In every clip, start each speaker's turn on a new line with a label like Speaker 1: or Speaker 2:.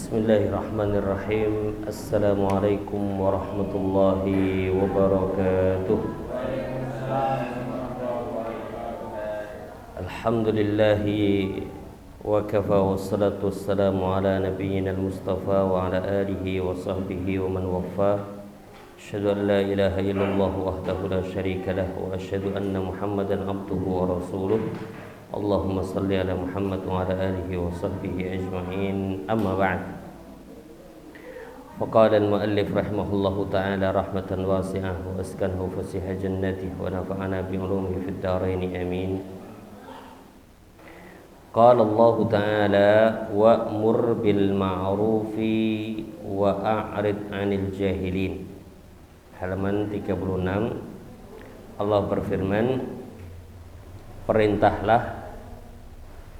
Speaker 1: Bismillahirrahmanirrahim. Assalamualaikum warahmatullahi wabarakatuh. Alhamdulillahi wa kafa wassalatu wassalamu ala nabiyyina al-mustafa wa ala alihi wa sahbihi wa man waffa. Asyhadu an la ilaha illallah wahdahu la syarika lah wa asyhadu anna Muhammadan abduhu wa rasuluh. Allahumma salli ala Muhammad wa ala alihi wa sahbihi ajma'in. Amma ba'd. Faqala al-muallif rahimahullahu ta'ala rahmatan wasi'ah wa askanhu fasiha jannatih wa nafa'ana bi ulumihi fid dharain amin. Qala Allah ta'ala wa'mur bil ma'rufi wa a'rid 'anil jahilin. Halaman 36. Allah berfirman, perintahlah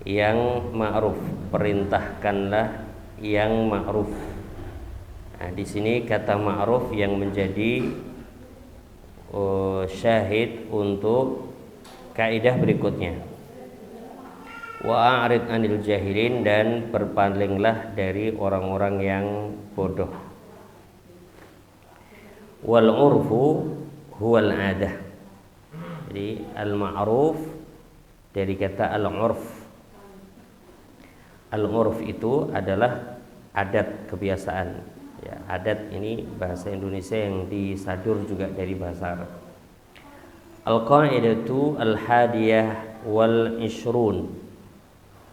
Speaker 1: yang ma'ruf, perintahkanlah yang ma'ruf. Nah, di sini kata ma'ruf yang menjadi syahid untuk kaidah berikutnya. Wa a'rid 'anil jahilin, dan berpalinglah dari orang-orang yang bodoh. Wal 'urfu huwal 'adah. Jadi al-ma'ruf dari kata al-'urf. Al-'urf itu adalah adat, kebiasaan. Ya, adat ini bahasa Indonesia yang disadur juga dari bahasa Arab. Al-qa'idatu al-hadiyah wal ishrun.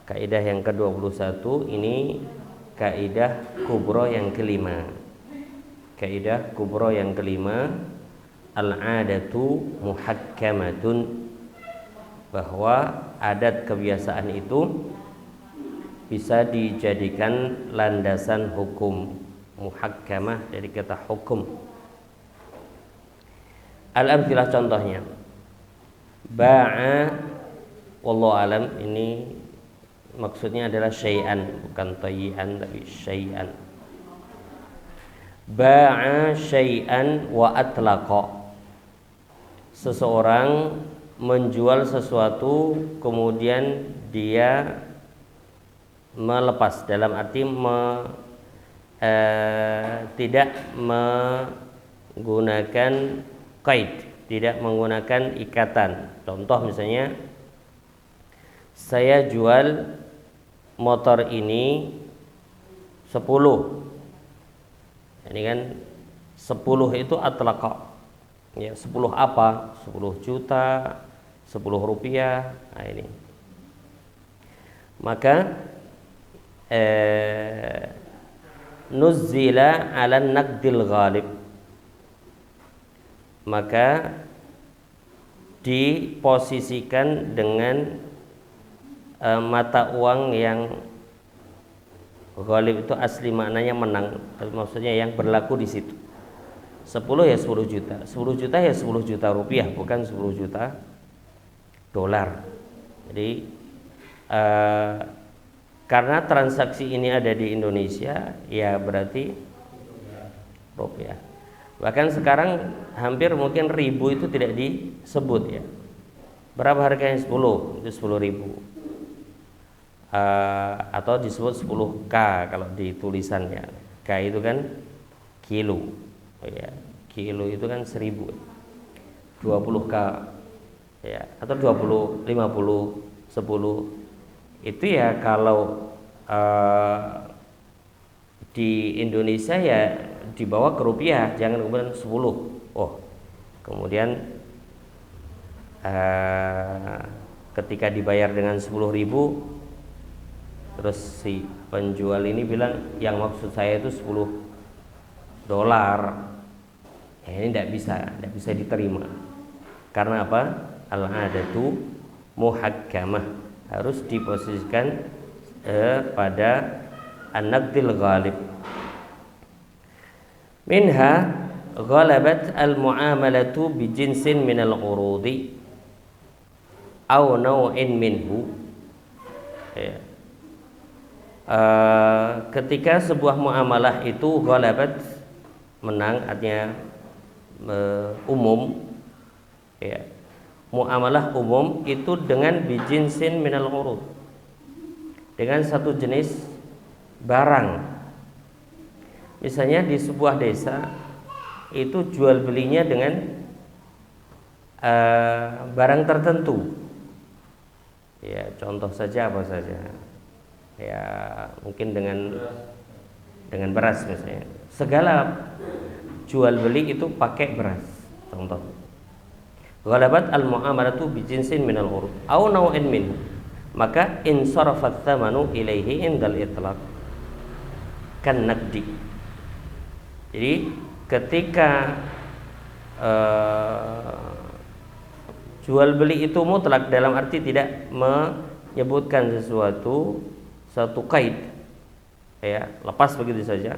Speaker 1: Kaidah yang ke-21 ini kaidah kubra yang kelima. Kaidah kubra yang kelima, al-'adatu muhakkamatun, bahwa adat kebiasaan itu bisa dijadikan landasan hukum. Muhakkamah dari kata hukum. Al-amthilah, contohnya. Ba'a, wallahu alam, ini maksudnya adalah syai'an, bukan tayyi'an tapi syai'an. Ba'a syai'an wa atlaqa. Seseorang menjual sesuatu kemudian dia melepas, dalam arti tidak menggunakan qaid, tidak menggunakan ikatan. Contoh misalnya, saya jual motor ini 10. Ini kan 10 itu atlaqa. Ya, 10 apa? 10 juta, 10 rupiah. Nah, ini. Maka nuzzila 'ala naqdil ghalib. Maka diposisikan dengan mata uang yang ghalib, itu asli maknanya menang, maksudnya yang berlaku di situ. 10 ya 10 juta. 10 juta ya 10 juta rupiah, bukan 10 juta dolar. Jadi karena transaksi ini ada di Indonesia, ya berarti rupiah. Bahkan sekarang hampir mungkin ribu itu tidak disebut, ya. Berapa harganya? 10, itu 10.000. Atau disebut 10K kalau di tulisannya. K itu kan kilo. Oh, ya. Kilo itu kan 1000. 20K, ya, atau 20, 50, 10. Itu ya kalau di Indonesia ya dibawa ke rupiah, jangan kemudian 10. Oh, kemudian ketika dibayar dengan 10.000, terus si penjual ini bilang yang maksud saya itu 10 dolar. Ya, ini tidak bisa diterima. Karena apa? Al-'adatu muhakkamah, harus diposisikan pada an-naqdil ghalib. Minha ghalabat al-mu'amalatu bi jinsin min al-urudi aw naw'in minhu. Ya. Ketika sebuah muamalah itu ghalabat, menang, artinya umum, ya. Muamalah umum itu dengan bijinsin minal urud, dengan satu jenis barang Misalnya di sebuah desa itu jual belinya dengan barang tertentu. Ya, contoh saja apa saja. Ya, mungkin dengan beras misalnya. Segala jual beli itu pakai beras. Contoh. Ghalabat al-mu'amalatu bi jinsin minal urud aw naw'in min. Maka in sarafat thamanu ilaihi indal itlaq kan naqdi. Jadi ketika jual beli itu mutlak dalam arti tidak menyebutkan satu kaid, ya, lepas begitu saja,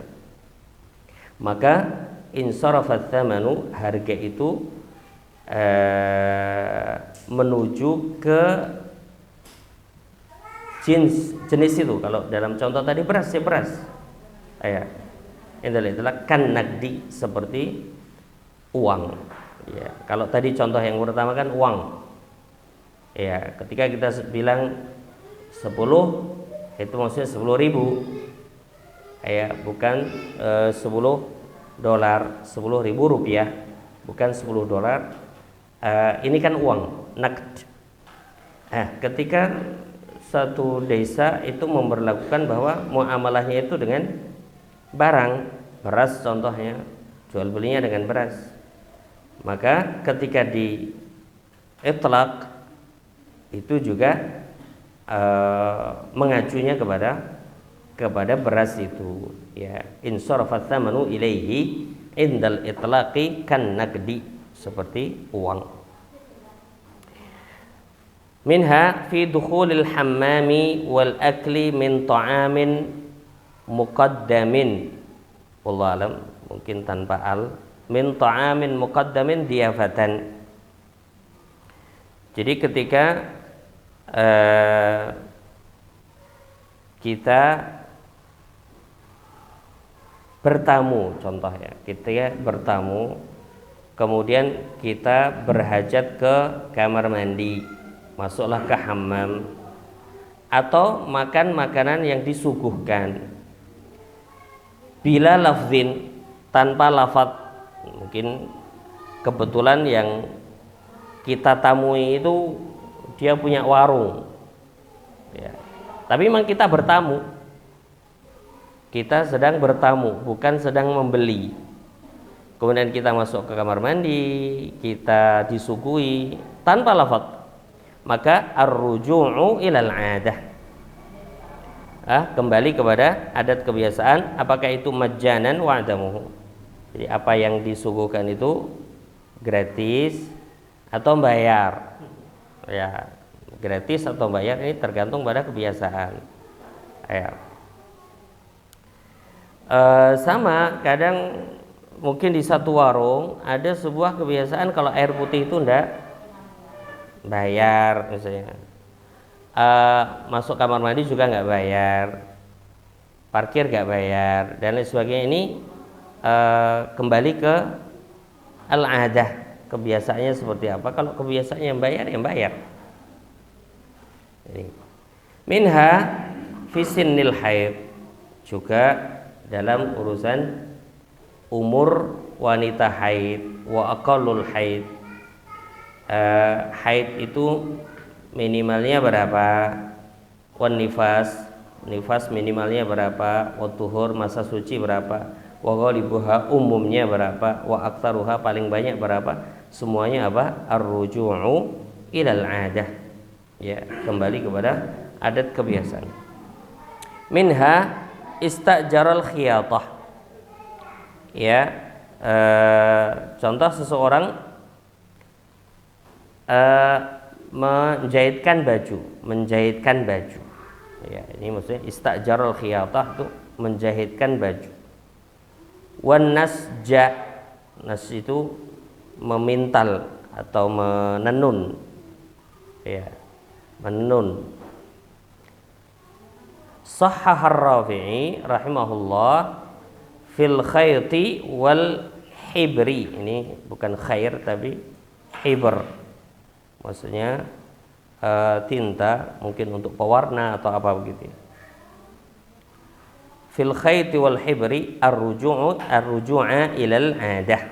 Speaker 1: maka insarafat thamanu, harga itu menuju ke jenis itu. Kalau dalam contoh tadi beras, ya beras, ya, itulah kan nagdi, seperti uang. Ya, kalau tadi contoh yang pertama kan uang. Ya, ketika kita bilang 10, itu maksudnya 10.000. Ya, bukan $10, 10.000 rupiah, bukan $10. Ini kan uang, naqd. Ketika satu desa itu memberlakukan bahwa muamalahnya itu dengan barang, beras contohnya, jual belinya dengan beras. Maka ketika di itlaq itu juga mengacunya kepada beras itu, ya. Insarafat thamanu ilaihi indal itlaqi kan naqdi, seperti uang. Minha fi dukhulil hammami wal akli min ta'amin muqaddamin. Wallahu alam, mungkin tanpa al. Min ta'amin muqaddamin diyafatan. Jadi ketika kita bertamu, contohnya kita bertamu, kemudian kita berhajat ke kamar mandi, masuklah ke hammam, atau makan makanan yang disuguhkan bila lafzin, tanpa lafaz. Mungkin kebetulan yang kita tamui itu dia punya warung, ya. Tapi memang kita bertamu, kita sedang bertamu, bukan sedang membeli. Kemudian kita masuk ke kamar mandi, kita disuguhi tanpa lafaz, maka ar-ruju'u ilal 'adah, kembali kepada adat kebiasaan, apakah itu majjanan wa adamuhu. Jadi apa yang disuguhkan itu gratis atau bayar, ya, gratis atau bayar ini tergantung pada kebiasaan, ya. Sama kadang mungkin di satu warung ada sebuah kebiasaan, kalau air putih itu enggak bayar misalnya, masuk kamar mandi juga enggak bayar, parkir enggak bayar, dan lain sebagainya. Ini kembali ke al-adah, kebiasaannya seperti apa. Kalau kebiasaannya yang bayar. Ini. Minha fi sinnil haid, juga dalam urusan umur wanita haid, wa aqallul haid. Haid itu minimalnya berapa, wan nifas minimalnya berapa, wa tuhur masa suci berapa, wa ghalibuha umumnya berapa, wa aktsaruha paling banyak berapa. Semuanya apa? Ar-ruju'u ilal 'adah, ya, kembali kepada adat kebiasaan. Minha istajaral khiyatah, ya, contoh seseorang menjahitkan baju, ya, ini maksudnya istajaral khiyatah itu menjahitkan baju. Wan nasja, nas itu memintal atau menenun, ya, menenun. Sahhahar Rafi'i rahimahullah fil khayti wal hibri. Ini bukan khair tapi hibr, maksudnya tinta, mungkin untuk pewarna atau apa begitu. fil khayti wal hibri ar-ruju'a ilal 'adah.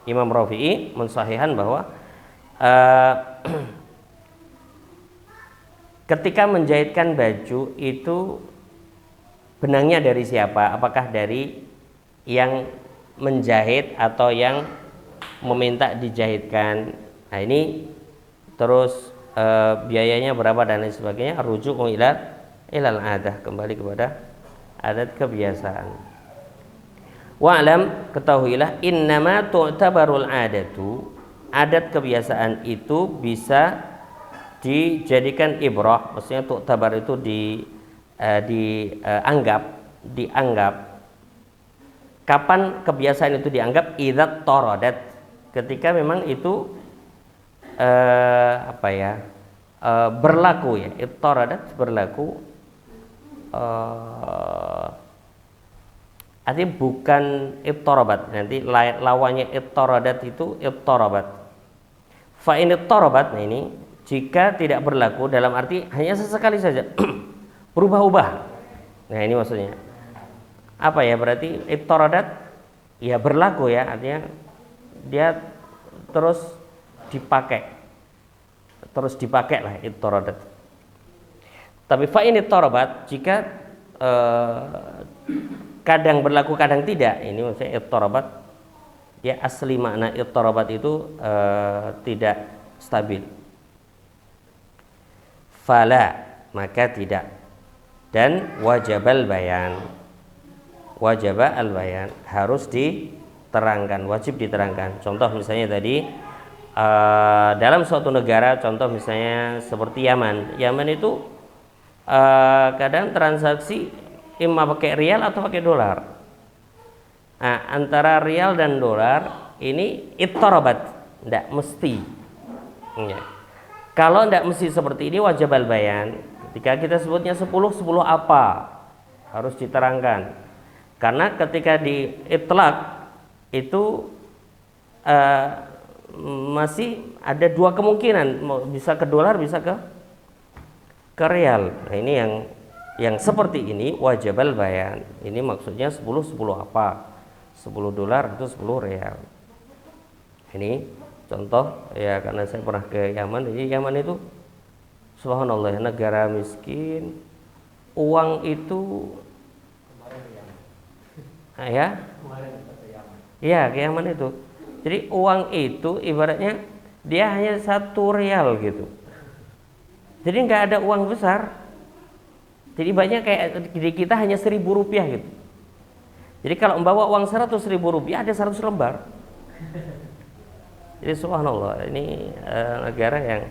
Speaker 1: Imam Rafi'i mensahihkan bahwa ketika menjahitkan baju itu benangnya dari siapa? Apakah dari yang menjahit atau yang meminta dijahitkan? Nah ini terus biayanya berapa dan lain sebagainya. Ruju'u ilal 'adah, kembali kepada adat kebiasaan. Wa'lam, ketahuilah, innama tu'tabarul 'adatu, adat kebiasaan itu bisa dijadikan ibrah, maksudnya tu'tabar itu dianggap. Kapan kebiasaan itu dianggap? Idzat taradat, ketika memang itu berlaku ya. Ittaradat berlaku, artinya bukan ittarabat, nanti lawannya ittaradat itu ittarabat. Fa in ittarabat, nah ini jika tidak berlaku dalam arti hanya sesekali saja berubah-ubah. Nah ini maksudnya apa ya? Berarti ittaradat ya berlaku ya, artinya dia terus dipakai lah ittaradat. Tapi fa in ittarabat, jika kadang berlaku kadang tidak, ini maksudnya ittarabat ya, asli makna ittarabat itu tidak stabil. Fala, maka tidak. Dan wajibal bayan, harus diterangkan, wajib diterangkan. Contoh misalnya tadi dalam suatu negara, contoh misalnya seperti Yaman itu kadang transaksi imma pakai rial atau pakai dolar. Nah, antara rial dan dolar ini ittarabat, tidak mesti ya. Kalau tidak mesti seperti ini wajib al-bayan. Ketika kita sebutnya 10 apa, harus diterangkan. Karena ketika di itlaq itu masih ada dua kemungkinan, bisa ke dolar, bisa ke real. Nah, ini yang seperti ini wajib al-bayan. Ini maksudnya 10 apa? 10 dolar atau 10 real. Ini contoh ya, karena saya pernah ke Yaman. Jadi Yaman itu subhanallah, negara miskin, uang itu ya ke Yaman itu. Jadi uang itu ibaratnya dia hanya 1 real gitu. Jadi nggak ada uang besar. Jadi banyak kayak di kita hanya 1.000 rupiah gitu. Jadi kalau membawa uang 100.000 rupiah ada 100 lembar. Jadi subhanallah, ini negara yang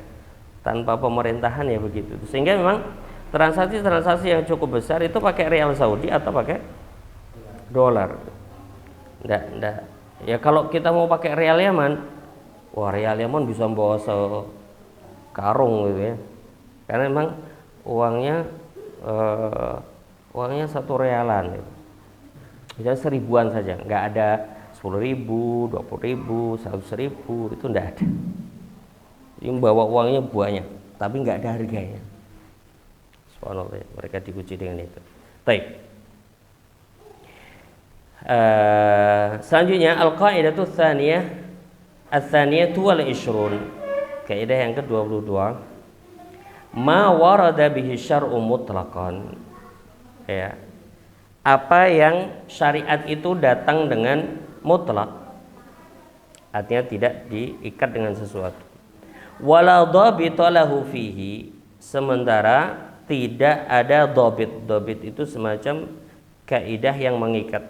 Speaker 1: tanpa pemerintahan ya begitu. Sehingga memang transaksi yang cukup besar itu pakai rial Saudi atau pakai dolar. Nggak. Ya kalau kita mau pakai rial Yaman, wah rial Yaman bisa membawa sekarung gitu ya. Karena memang uangnya 1 realan gitu. Bisa 1.000-an saja, nggak ada 10.000, 20.000, 100.000, itu enggak ada. Jadi membawa uangnya banyak, tapi nggak ada harganya. Subhanallah, mereka diuji dengan itu. Baik. Selanjutnya al-qaidatu tsaniyah, ats-tsaniyatu wal 'ishrun. Kaidah yang ke-22. Ma warada bihi syar'u mutlaqan. Ya. Apa yang syariat itu datang dengan mutlak, artinya tidak diikat dengan sesuatu. Wala dhabita lahu fihi, sementara tidak ada dhabit. Dhabit itu semacam kaidah yang mengikat.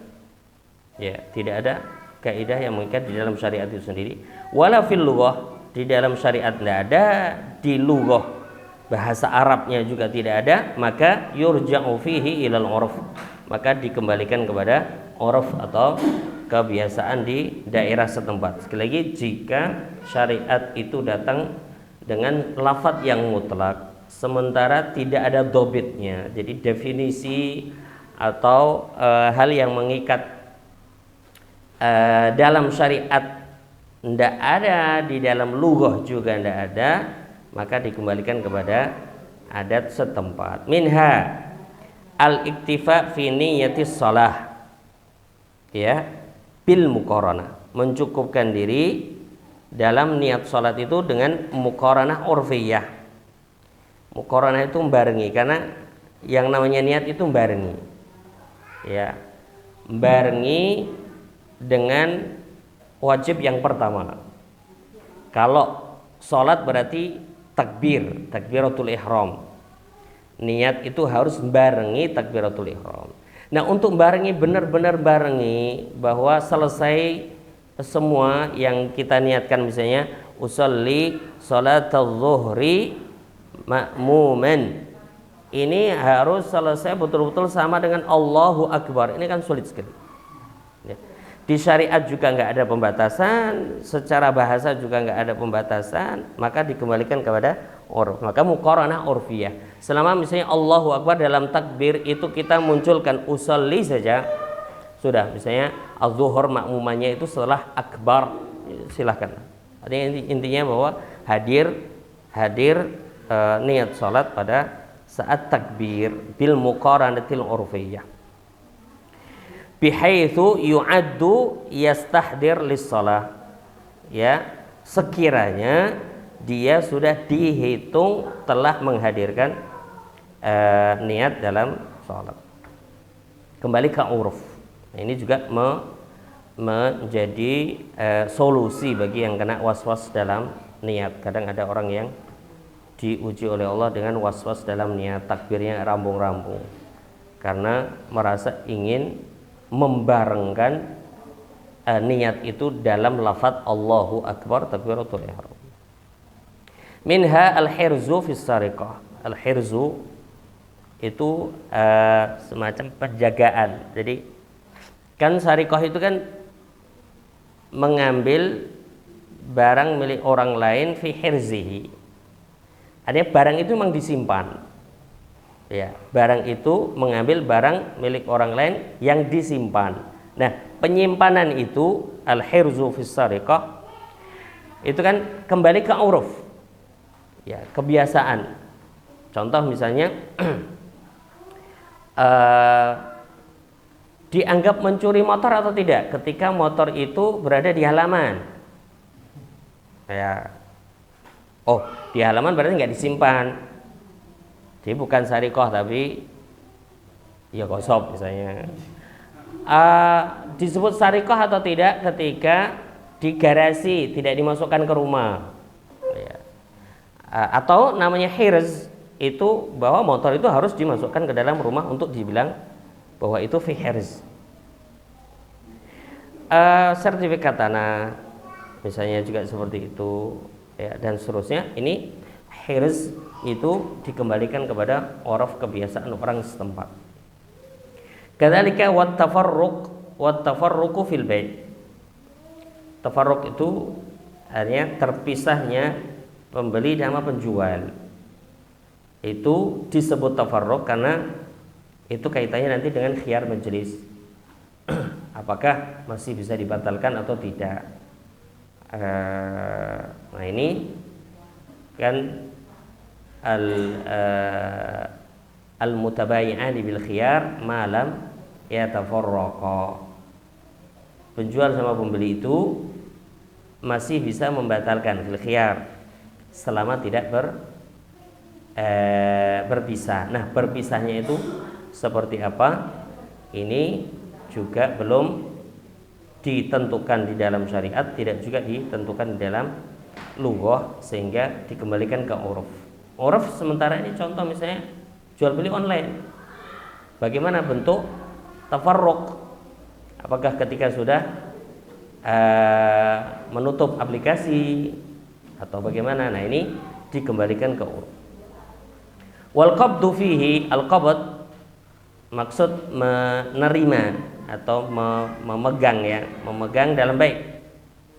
Speaker 1: Ya, tidak ada kaidah yang mengikat di dalam syariat itu sendiri. Wala fil lughah, di dalam syariat tidak ada, di lughah bahasa Arabnya juga tidak ada, maka yurja'u fihi ilal 'urf, maka dikembalikan kepada 'urf atau kebiasaan di daerah setempat. Sekali lagi, jika syariat itu datang dengan lafadz yang mutlak sementara tidak ada dobitnya, jadi definisi atau hal yang mengikat dalam syariat tidak ada, di dalam lughah juga tidak ada, maka dikembalikan kepada adat setempat. Minha, al-iktifa fi niyyatis shalah, ya, bil muqaranah, mencukupkan diri dalam niat salat itu dengan muqaranah urfiyah. Muqaranah itu membarengi, karena yang namanya niat itu membarengi, ya, membarengi dengan wajib yang pertama. Kalau salat berarti takbiratul ihram. Niat itu harus barengi takbiratul ihram. Nah, untuk barengi, benar-benar barengi, bahwa selesai semua yang kita niatkan, misalnya usolli sholatul zuhri ma'muman, ini harus selesai betul-betul sama dengan Allahu Akbar. Ini kan sulit sekali, ya. Di syariat juga nggak ada pembatasan, secara bahasa juga nggak ada pembatasan, maka dikembalikan kepada urf. Maka muqaranah urfiyah. Selama misalnya Allahu Akbar dalam takbir itu kita munculkan usolli saja, sudah. Misalnya az-zuhur makmumannya itu setelah akbar, silahkan. Artinya intinya bahwa hadir niat salat pada saat takbir bil muqaranatil urfiyah, bihaitsu yu'addu yastahdir lis-shalah, ya, sekiranya dia sudah dihitung telah menghadirkan niat dalam salat. Kembali ke uruf. Nah, ini juga menjadi solusi bagi yang kena was-was dalam niat. Kadang ada orang yang diuji oleh Allah dengan was-was dalam niat, takbirnya rambung-rambung karena merasa ingin membarengkan niat itu dalam lafaz Allahu Akbar takbiratul ihram. Minha al-hirzu fis sariqah. Al-hirzu itu semacam penjagaan. Jadi kan sariqah itu kan mengambil barang milik orang lain fi hirzihi. Artinya barang itu memang disimpan. Ya, barang itu mengambil barang milik orang lain yang disimpan. Nah, penyimpanan itu al-hirzu fis sariqah itu kan kembali ke uruf. Ya, kebiasaan. Contoh misalnya dianggap mencuri motor atau tidak ketika motor itu berada di halaman. Ya. Oh, di halaman berarti nggak disimpan. Jadi bukan sariqah tapi ya gosop misalnya. Disebut sariqah atau tidak ketika di garasi, tidak dimasukkan ke rumah. Ya. Atau namanya hirz itu bahwa motor itu harus dimasukkan ke dalam rumah untuk dibilang bahwa itu fi hirz. Sertifikat tanah misalnya juga seperti itu, ya, dan seterusnya. Ini hirz itu dikembalikan kepada uruf kebiasaan orang setempat. Kadzalika wat tafarruqu fil bai'. Tafarruq itu artinya terpisahnya pembeli sama penjual. Itu disebut tafarruq karena itu kaitannya nanti dengan khiyar majelis. Apakah masih bisa dibatalkan atau tidak? Nah, ini kan al-mutabayi'ani bil khiyar ma lam yatafarraqa. Penjual sama pembeli itu masih bisa membatalkan fil khiyar selama tidak berpisah. Nah, berpisahnya itu seperti apa? Ini juga belum ditentukan di dalam syariat, tidak juga ditentukan di dalam lughah, sehingga dikembalikan ke uruf. Uruf sementara ini contoh misalnya jual beli online. Bagaimana bentuk tafarruq? Apakah ketika sudah menutup aplikasi atau bagaimana? Nah, ini dikembalikan ke uruf. Wal qabdu fihi, al-qabd maksud menerima atau memegang, ya, memegang dalam baik.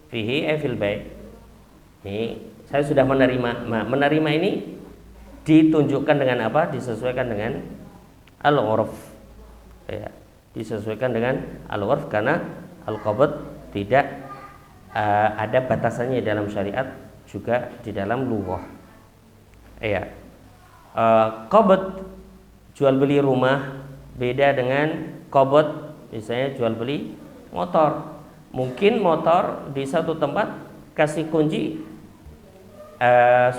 Speaker 1: Fihi fil baik. Ini saya sudah menerima. Menerima ini ditunjukkan dengan apa? Disesuaikan dengan al-urf. Ya, disesuaikan dengan al-urf karena al-qabd tidak ada batasannya dalam syariat, juga di dalam lughah. Ya. Qabd jual beli rumah Beda dengan qabd, misalnya jual beli motor. Mungkin motor di satu tempat kasih kunci,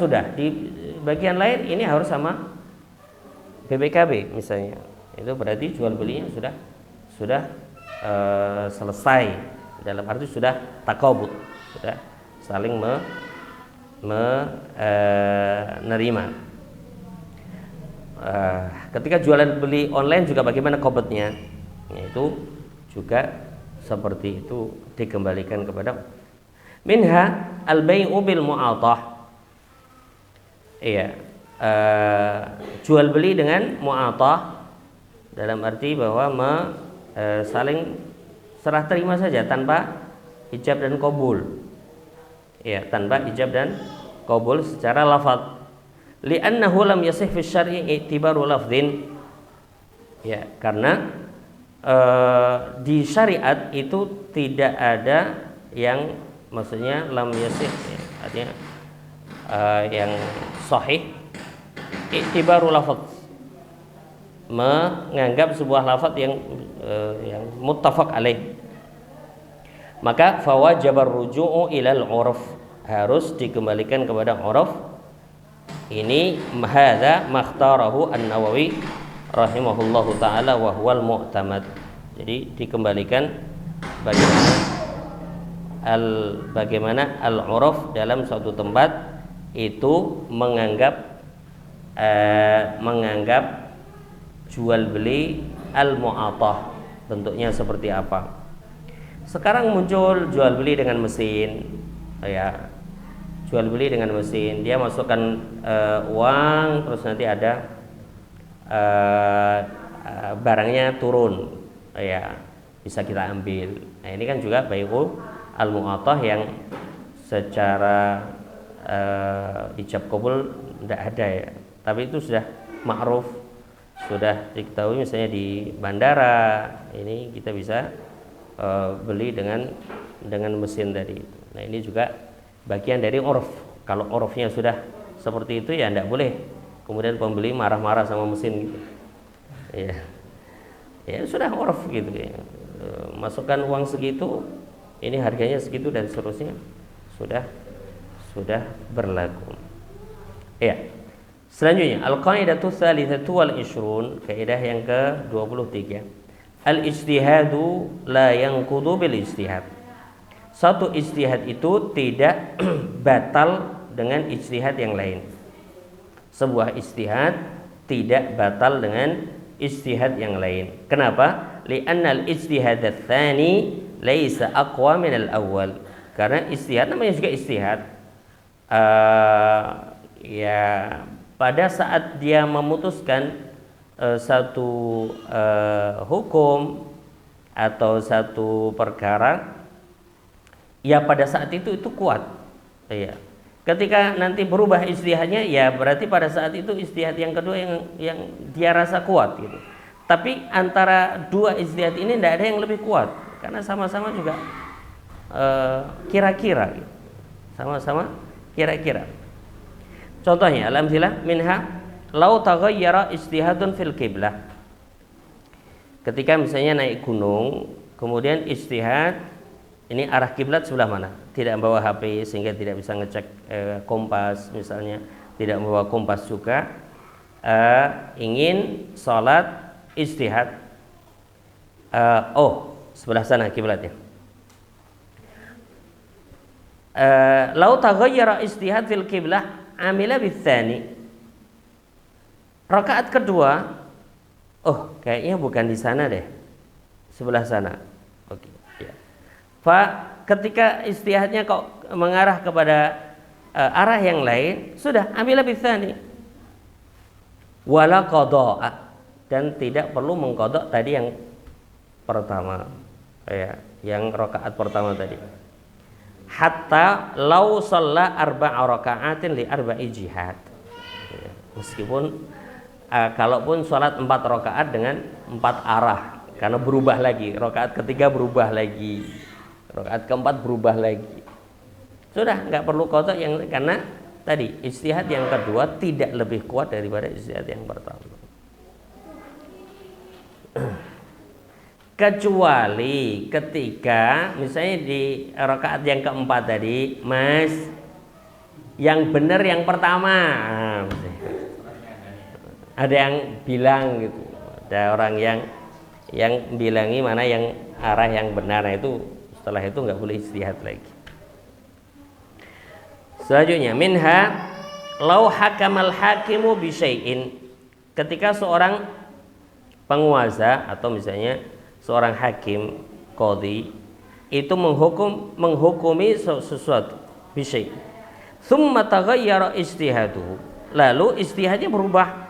Speaker 1: sudah di bagian lain ini harus sama BPKB misalnya. Itu berarti jual belinya sudah selesai, dalam arti sudah taqabud, sudah saling menerima. Ketika jualan beli online juga bagaimana qabdnya? Yaitu juga seperti itu, dikembalikan kepada minha al-bai'u bil mu'atah. Iya, jual beli dengan mu'atah dalam arti bahwa saling serah terima saja tanpa ijab dan qabul. Iya, tanpa ijab dan qabul secara lafaz. Li'annahu lam yasih fi syar'i i'tibaru lafdhin. Ya, karena di syariat itu tidak ada yang maksudnya lam yasih, ya, artinya yang sahih i'tibaru lafaz, menganggap sebuah lafaz yang muttafaq alaih. Maka fawajabar ruju'u ilal urf, harus dikembalikan kepada urf. Ini hadza makhtarahu an-Nawawi rahimahullahu taala wa huwal mu'tamad. Jadi dikembalikan bagaimana al-urf dalam suatu tempat itu menganggap jual beli al-mu'atah bentuknya seperti apa. Sekarang muncul jual beli dengan mesin, ya, jual beli dengan mesin, dia masukkan uang, terus nanti ada barangnya turun, ya, bisa kita ambil. Nah, ini kan juga bai'u al-mu'atah yang secara ijab qabul tidak ada, ya, tapi itu sudah ma'ruf, sudah diketahui. Misalnya di bandara ini kita bisa beli dengan mesin tadi. Nah, ini juga bagian dari urf. Kalau urfnya sudah seperti itu, ya tidak boleh kemudian pembeli marah-marah sama mesin gitu. Ya sudah urf gitu ya. Masukkan uang segitu, ini harganya segitu dan seterusnya, sudah berlaku. Ya. Selanjutnya al-qaidatu tsalitsatu wal 20, kaidah yang ke-23. Al-ijtihadu la yanqudu bil ijtihad. Satu ijtihad itu tidak batal dengan ijtihad yang lain. Sebuah ijtihad tidak batal dengan ijtihad yang lain. Kenapa? Li'anna al-ijtihad ats-tsani laisa aqwa min al-awwal. Karena ijtihad namanya juga ijtihad. Ya, pada saat dia memutuskan satu hukum atau satu perkara, ya pada saat itu kuat, ya. Ketika nanti berubah ijtihadnya, ya berarti pada saat itu ijtihad yang kedua yang dia rasa kuat gitu. Tapi antara dua ijtihad ini tidak ada yang lebih kuat, karena sama-sama juga kira-kira gitu. Sama-sama kira-kira. Contohnya alhamdulillah minha lau taghayyara ijtihadun fil qiblah. Ketika misalnya naik gunung, kemudian ijtihad ini arah kiblat sebelah mana? Tidak membawa HP sehingga tidak bisa ngecek kompas misalnya, tidak membawa kompas juga, ingin sholat ijtihad, sebelah sana kiblatnya. Lau taghayyara ijtihad fil qiblah amila bitsani. Rakaat kedua, kayaknya bukan di sana deh, sebelah sana. Oke, ya. Ketika ijtihadnya kok mengarah kepada arah yang lain, sudah ambil bitsani. Wala qada'a, dan tidak perlu mengqada' tadi yang pertama, ya, yang rakaat pertama tadi. Hatta lau shalla arba'a raka'atin li arba'i jihad. Ya, meskipun kalaupun sholat 4 rakaat dengan 4 arah, karena berubah lagi, rakaat ketiga berubah lagi, rakaat keempat berubah lagi, sudah nggak perlu qada yang, karena tadi ijtihad yang kedua tidak lebih kuat daripada ijtihad yang pertama. Kecuali ketika misalnya di rakaat yang keempat tadi, Mas, yang benar yang pertama. Ada yang bilang gitu, ada orang yang bilangi mana yang arah yang benar. Nah, itu setelah itu nggak boleh ijtihad lagi. Selanjutnya, minha lau hakamal hakimu bi syai'in, ketika seorang penguasa atau misalnya seorang hakim qadhi itu menghukumi sesuatu bi syai', thumma taghayyara ijtihaduhu, lalu ijtihadnya berubah,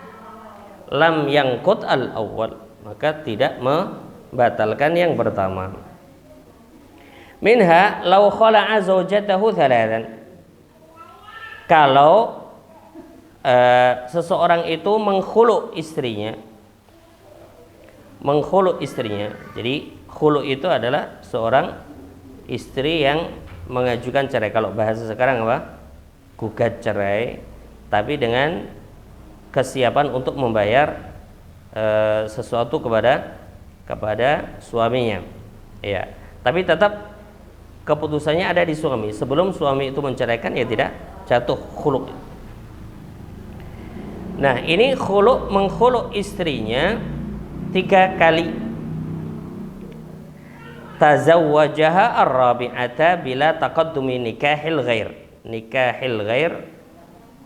Speaker 1: lam yangqut al awwal, maka tidak membatalkan yang pertama. Minha law khala'a zawjatahu thalathan, kalau seseorang itu menghulu istrinya. Jadi khulu itu adalah seorang istri yang mengajukan cerai. Kalau bahasa sekarang apa? Gugat cerai, tapi dengan kesiapan untuk membayar sesuatu kepada suaminya. Ya, tapi tetap keputusannya ada di suami. Sebelum suami itu menceraikan, ya tidak jatuh khulu. Nah, ini khulu, menghulu istrinya 3 kali. Tazawwajaha ar-rabi'ata bila taqaddumi nikahil ghair.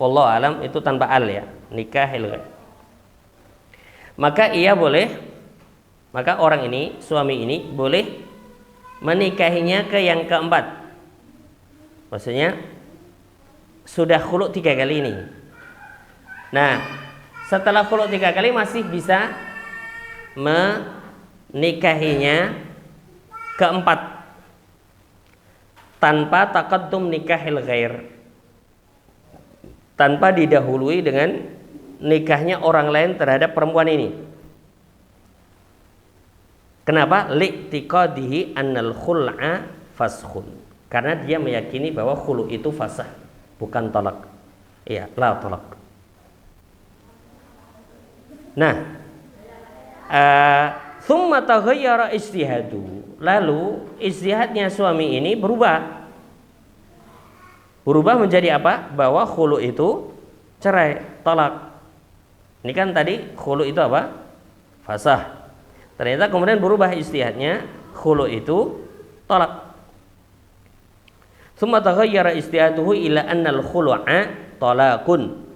Speaker 1: Wallahu alam, itu tanpa al ya, nikahil ghair. Maka orang ini, suami ini boleh menikahinya ke yang keempat. Maksudnya sudah khulu 3 kali ini. Nah, setelah khulu 3 kali masih bisa menikahinya keempat tanpa taqaddum nikahil ghair, tanpa didahului dengan nikahnya orang lain terhadap perempuan ini. Kenapa? Li'tiqadihi annal khul'a faskhun, karena dia meyakini bahwa khulu itu fasah, bukan talak. Iya, la talak. Nah, thumma taghayyara ijtihadu, lalu ijtihadnya suami ini berubah menjadi apa? Bahwa khulu itu cerai, talak. Ini kan tadi khulu itu apa? Fasah. Ternyata kemudian berubah ijtihadnya, khulu itu talak. Thumma taghayyara ijtihaduhu ila annal khulu'a talaqun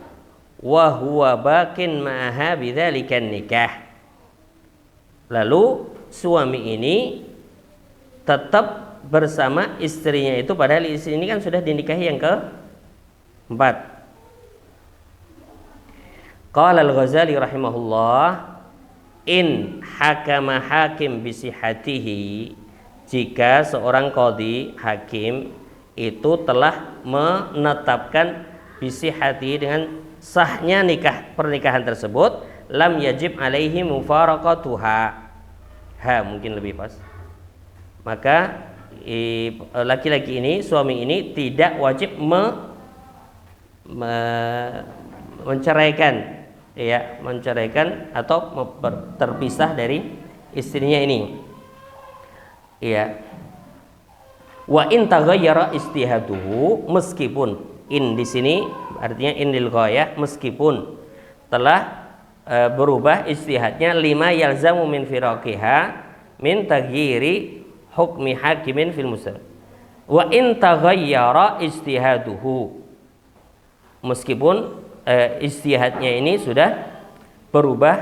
Speaker 1: wa huwa bakin ma'aha bidzalikan nikah. Lalu suami ini tetap bersama istrinya itu, padahal istri ini kan sudah dinikahi yang ke-4. Qala al-Ghazali rahimahullah, in hakama hakim bisihatihi, jika seorang qadhi hakim itu telah menetapkan bisihatihi, dengan sahnya pernikahan tersebut, lam yajib alaihi mufaraqatuha, mungkin lebih pas, maka laki-laki ini, suami ini tidak wajib menceraikan atau terpisah dari istrinya ini. Ya. Wa in taghayyara ijtihaduhu, meskipun in di sini artinya in lil ghayah, meskipun telah berubah ijtihadnya, lima yalzamu min firaqiha min taghyiri hukmi hakimin fil muslim. Wa in taghayyara ijtihaduhu, meskipun ijtihadnya ini sudah berubah,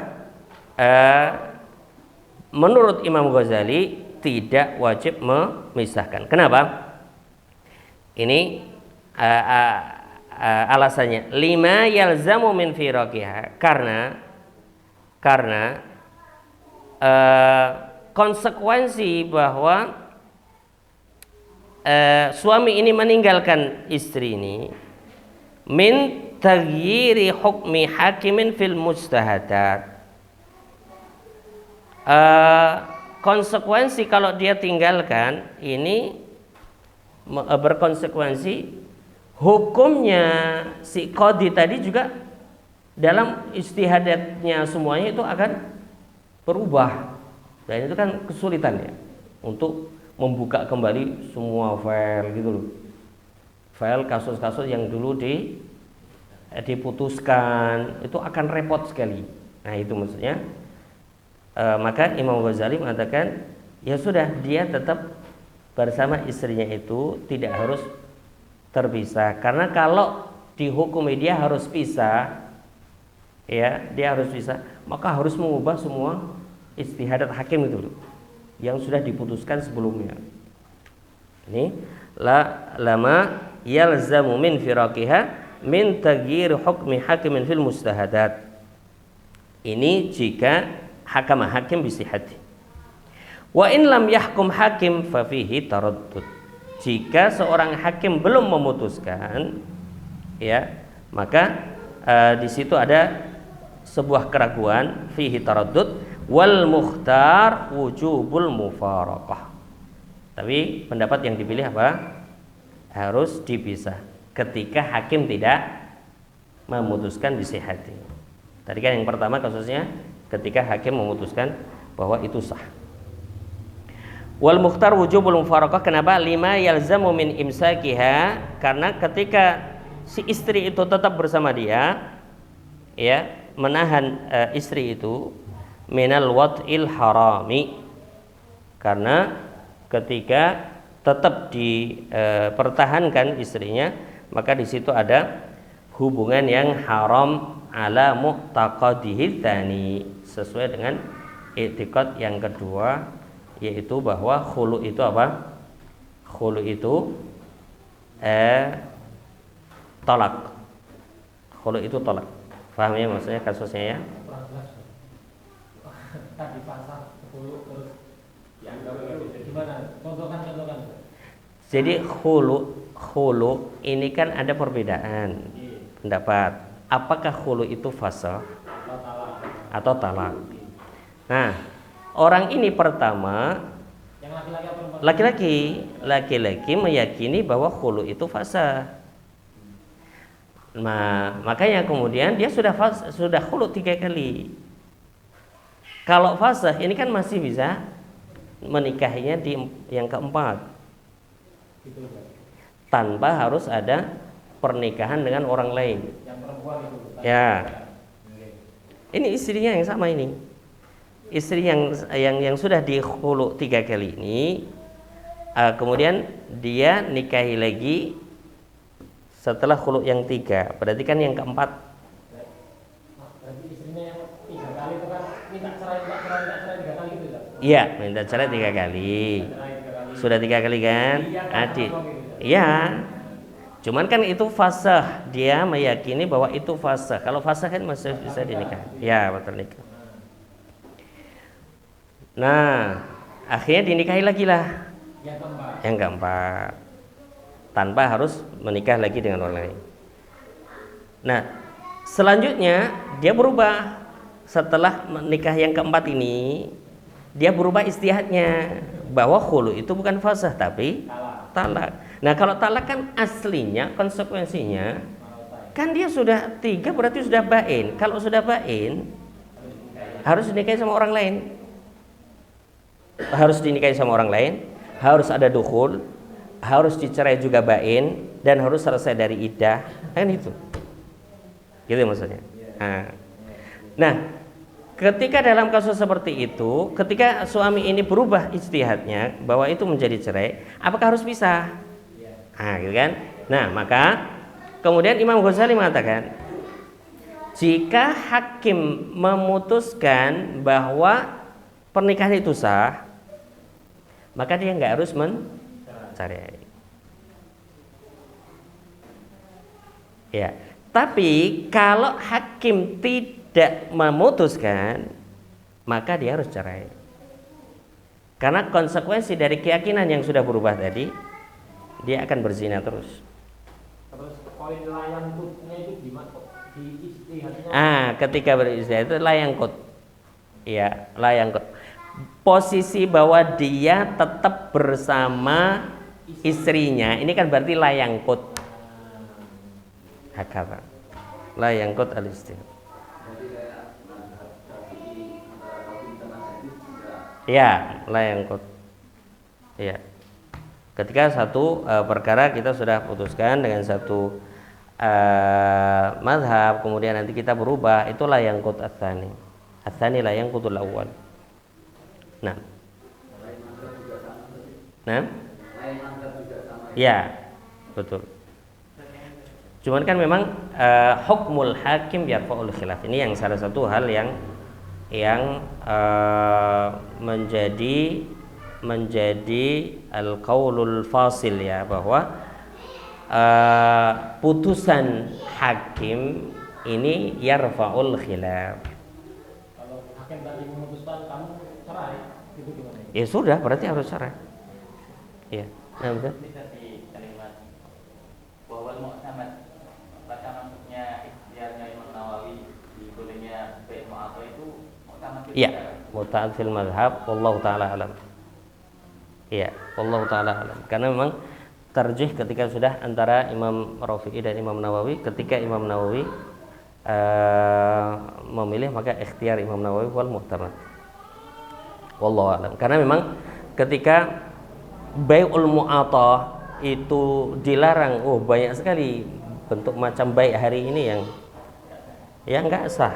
Speaker 1: menurut Imam Ghazali tidak wajib memisahkan. Kenapa? Ini alasannya, lima yalzamu min firaqiha, karena konsekuensi bahwa suami ini meninggalkan istri ini, min taghyiri hukmi hakimin fil mujtahadat, konsekuensi kalau dia tinggalkan ini berkonsekuensi hukumnya si qadhi tadi juga dalam ijtihadatnya semuanya itu akan berubah. Dan itu kan kesulitan ya untuk membuka kembali semua file gitu loh. File kasus-kasus yang dulu diputuskan itu akan repot sekali. Nah itu maksudnya. Maka Imam Ghazali mengatakan ya sudah, dia tetap bersama istrinya itu tidak harus terpisah, karena kalau dihukumi dia harus pisah, ya dia harus pisah, maka harus mengubah semua istihadat hakim itu loh, yang sudah diputuskan sebelumnya. Ini lama yalzamu min firaqiha min taghyir hukmi hakimin fil mustahadat. Ini jika hakama hakim bisihhati. Wa in lam yahkum hakim fa fihi taraddud. Jika seorang hakim belum memutuskan, ya, maka di situ ada sebuah keraguan, fihi taraddud wal mukhtar wujubul mufaraqah. Tapi pendapat yang dipilih apa? Harus dipisah ketika hakim tidak memutuskan bisihhati. Tadi kan yang pertama kasusnya ketika hakim memutuskan bahwa itu sah. Wal mukhtar wujubul mufaraqah, kenapa? Lima yalzamu min imsakiha, karena ketika si istri itu tetap bersama dia, ya, menahan istri itu minal wad'il harami, karena ketika tetap dipertahankan istrinya, maka di situ ada hubungan yang haram ala mu'taqadihi tsani, sesuai dengan i'tiqad yang kedua, yaitu bahwa khulu itu apa? Khulu itu tolak. Khulu itu tolak. Paham ya maksudnya kasusnya ya?
Speaker 2: Tadi pasar khulu terus gimana? Contohkan.
Speaker 1: Jadi khulu ini kan ada perbedaan pendapat. Apakah khulu itu fasakh atau talak? Nah, orang ini pertama
Speaker 2: yang
Speaker 1: laki-laki meyakini bahwa khulu itu fasakh. Nah, makanya kemudian dia sudah khulu 3 kali. Kalau fasakh ini kan masih bisa menikahinya di yang keempat, tanpa harus ada pernikahan dengan orang lain.
Speaker 2: Yang perempuan itu.
Speaker 1: Ya. Ini istrinya yang sama ini. Istri yang sudah dikhulu 3 kali ini, kemudian dia nikahi lagi setelah khulu yang 3. Berarti kan yang keempat.
Speaker 2: Berarti istrinya yang 3 kali itu kan minta cerai 3 kali gitu ya?
Speaker 1: Iya, minta cerai 3 kali. Sudah 3 kali kan? Adik. Iya. Cuman kan itu fasakh, dia meyakini bahwa itu fasakh. Kalau fasakh kan masih bisa dinikah. Ya, betul nikah. Nah, akhirnya dinikahi lagi lah. Yang keempat. Tanpa harus menikah lagi dengan orang lain. Nah, selanjutnya dia berubah. Setelah menikah yang keempat ini, dia berubah istihadnya bahwa khulu itu bukan fasakh tapi talak. Nah, kalau talak kan aslinya konsekuensinya kan dia sudah 3 berarti sudah bain. Kalau sudah bain harus dinikahi sama orang lain. Harus dinikahi sama orang lain, harus ada dukhul, harus dicerai juga bain, dan harus selesai dari iddah. Kan itu. Gitu maksudnya. Nah, ketika dalam kasus seperti itu, ketika suami ini berubah ijtihadnya bahwa itu menjadi cerai, apakah harus pisah? Gitu kan? Nah, maka kemudian Imam Ghazali mengatakan, jika hakim memutuskan bahwa pernikahan itu sah, maka dia nggak harus mencerai. Ya, tapi kalau hakim tidak memutuskan, maka dia harus cerai. Karena konsekuensi dari keyakinan yang sudah berubah tadi, dia akan berzina terus.
Speaker 2: Terus poin layangkutnya itu gimana? Di istihadnya?
Speaker 1: Ketika berizina itu layangkut. Ya, layangkut. Posisi bahwa dia tetap bersama istrinya, ini kan berarti layangkut. Hakata. Layangkut al-istihad. Ya, la yangqut. Ya. Ketika satu perkara kita sudah putuskan dengan satu mazhab, kemudian nanti kita berubah, itulah yangqut ats-tsani. Ats-tsani la yangqutul awwal. Nah. Nah. Ya, betul. Cuman kan memang hukmul hakim yarfa'ul khilaf. Ini yang salah satu hal yang menjadi al-qaulul fasil ya, bahwa putusan hakim ini yarfa'ul khilaf.
Speaker 2: Kalau hakim tadi memutuskan kamu cerai, itu gimana?
Speaker 1: Ya sudah, berarti harus cerai. Ya. Nah, betul.
Speaker 3: Bisa di kalimat wawal mu'tamad, baca maksudnya ikhtiarnya Imam Nawawi di bolehnya bai' mu'athah itu mu'tamad.
Speaker 1: Iya, mu'tamad fil mazhab, wallahu taala alam. Iya, wallahu taala alam. Karena memang tarjih ketika sudah antara Imam Rafi'i dan Imam Nawawi, ketika Imam Nawawi memilih, maka ikhtiar Imam Nawawi wal mu'tamad. Wallahu alam. Karena memang ketika bai'ul mu'athah itu dilarang, banyak sekali bentuk macam bai' hari ini yang enggak sah.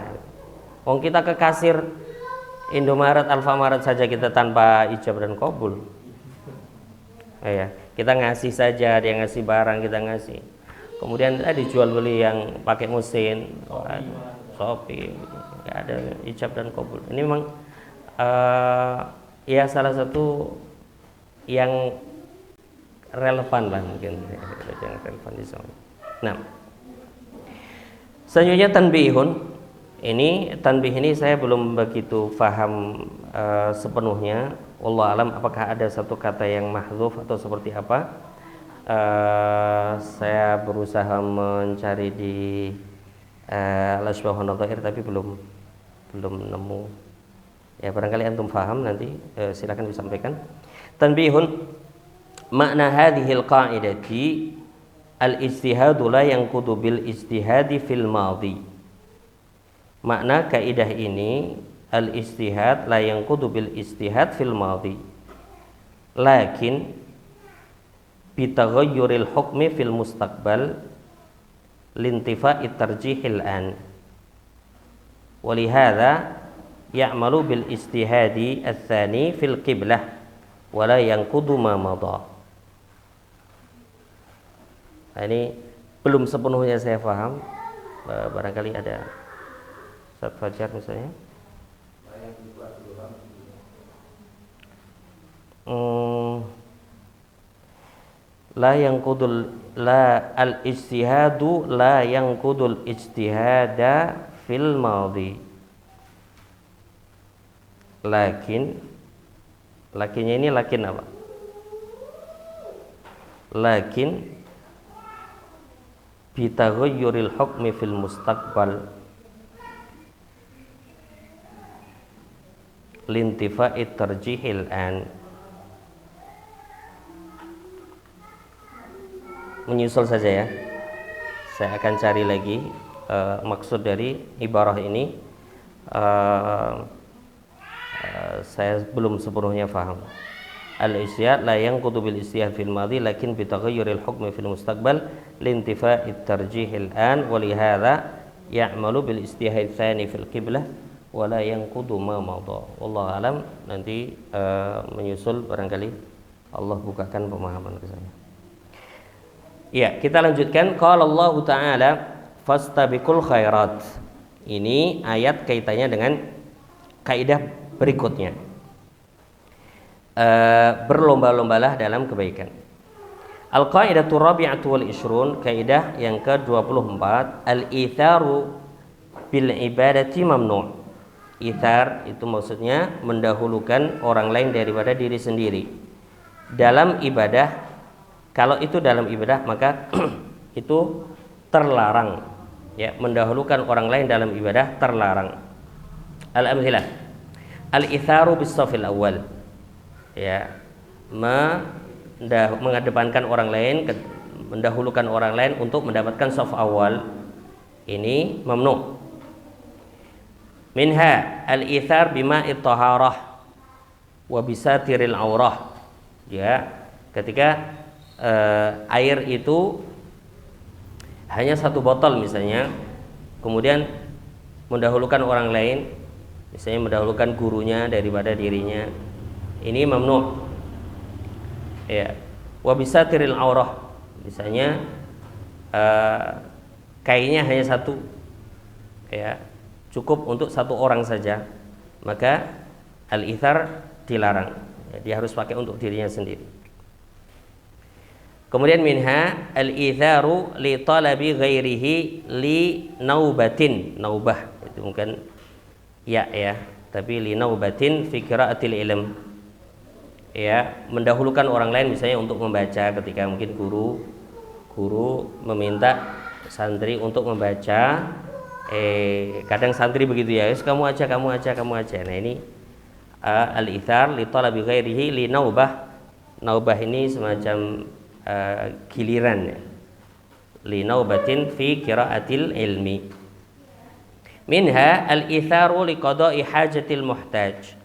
Speaker 1: Wong kita ke kasir Indomaret, Alfamaret saja kita tanpa ijab dan qabul. Ya, kita ngasih saja, dia ngasih barang, kita ngasih. Kemudian dijual beli yang pakai mesin, Shopee, nggak ada ijab dan qabul. Ini memang ya salah satu yang relevan lah mungkin, yang relevan di sana. Nah, selanjutnya tanbihun. Tanbih ini saya belum begitu paham sepenuhnya. Wallahu alam, apakah ada satu kata yang mahdzuf atau seperti apa? Saya berusaha mencari di al-asbah wan nadhair tapi belum nemu. Ya, barangkali antum paham, nanti silakan disampaikan. Tanbihun, makna hadhil qa'idati al-ijtihadu la yanqudu bil ijtihadi fil madhi. Makna kaidah ini, al-ijtihad la yanqudu bil ijtihad fil madhi, lakin bitaghayyuril hukmi fil mustaqbal lintifa'i tarjihil an. Walihada ya'malu bil ijtihadi ats-tsani fil qiblah wala yanqudu ma madha. Nah, ini belum sepenuhnya saya paham. Barangkali ada Ustaz Fajar misalnya. La al-ijtihadu la yanqudul ijtihada fil madhi. Lakinnya ini lakin apa? Lakin bitaghayyuril hukmi fil mustaqbal lintifa'i tarjihil an. Menyusul saja ya. Saya akan cari lagi maksud dari ibarah ini. Saya belum sepenuhnya paham. Al-ijtihad la yanqudu bil ijtihad fil madhi lakin bi taghayyuril hukmi fil mustaqbal lintifa'i tarjihil an wa li hadza ya'malu bil ijtihad tsani fil qiblah wa la yanqudu ma madha. Wallahu alam, nanti menyusul barangkali Allah bukakan pemahaman ke saya. Ya, kita lanjutkan. Qala Allah Ta'ala fastabiqul khairat. Ini ayat kaitannya dengan kaidah berikutnya. Berlomba-lombalah dalam kebaikan. Al-qaidatu rabi'atu wal ishrun, kaidah yang ke-24, al-itharu bil ibadati mamnu'. Ithar itu maksudnya mendahulukan orang lain daripada diri sendiri dalam ibadah. Kalau itu dalam ibadah maka itu terlarang, ya, mendahulukan orang lain dalam ibadah terlarang. Al-amthilah, al-itharu bis-safil awal, ya, mengedepankan orang lain, mendahulukan orang lain untuk mendapatkan shaf awal, ini mamnu. Minha al-ithar bima'it taharah, wa bisatiril aurah. Ya, ketika air itu hanya satu botol misalnya, kemudian mendahulukan orang lain, misalnya mendahulukan gurunya daripada dirinya, ini mamnu. Ya, wa bisatiril aurah, misalnya kainnya hanya satu, ya, cukup untuk satu orang saja, maka al-ithar dilarang, ya, dia harus pakai untuk dirinya sendiri. Kemudian minha al-itharu li talabi ghairihi li naubatin, naubah itu mungkin ya, tapi li naubatin fi qiraatil ilm, ya, mendahulukan orang lain misalnya untuk membaca ketika mungkin guru meminta santri untuk membaca, kadang santri begitu ya, kamu aja. Nah ini al-ithar li talabi ghairihi li naubah. Naubah ini semacam giliran, ya. Li naubatin fi qiraatil ilmi. Minha al-itharu li qada'i hajatil muhtaj.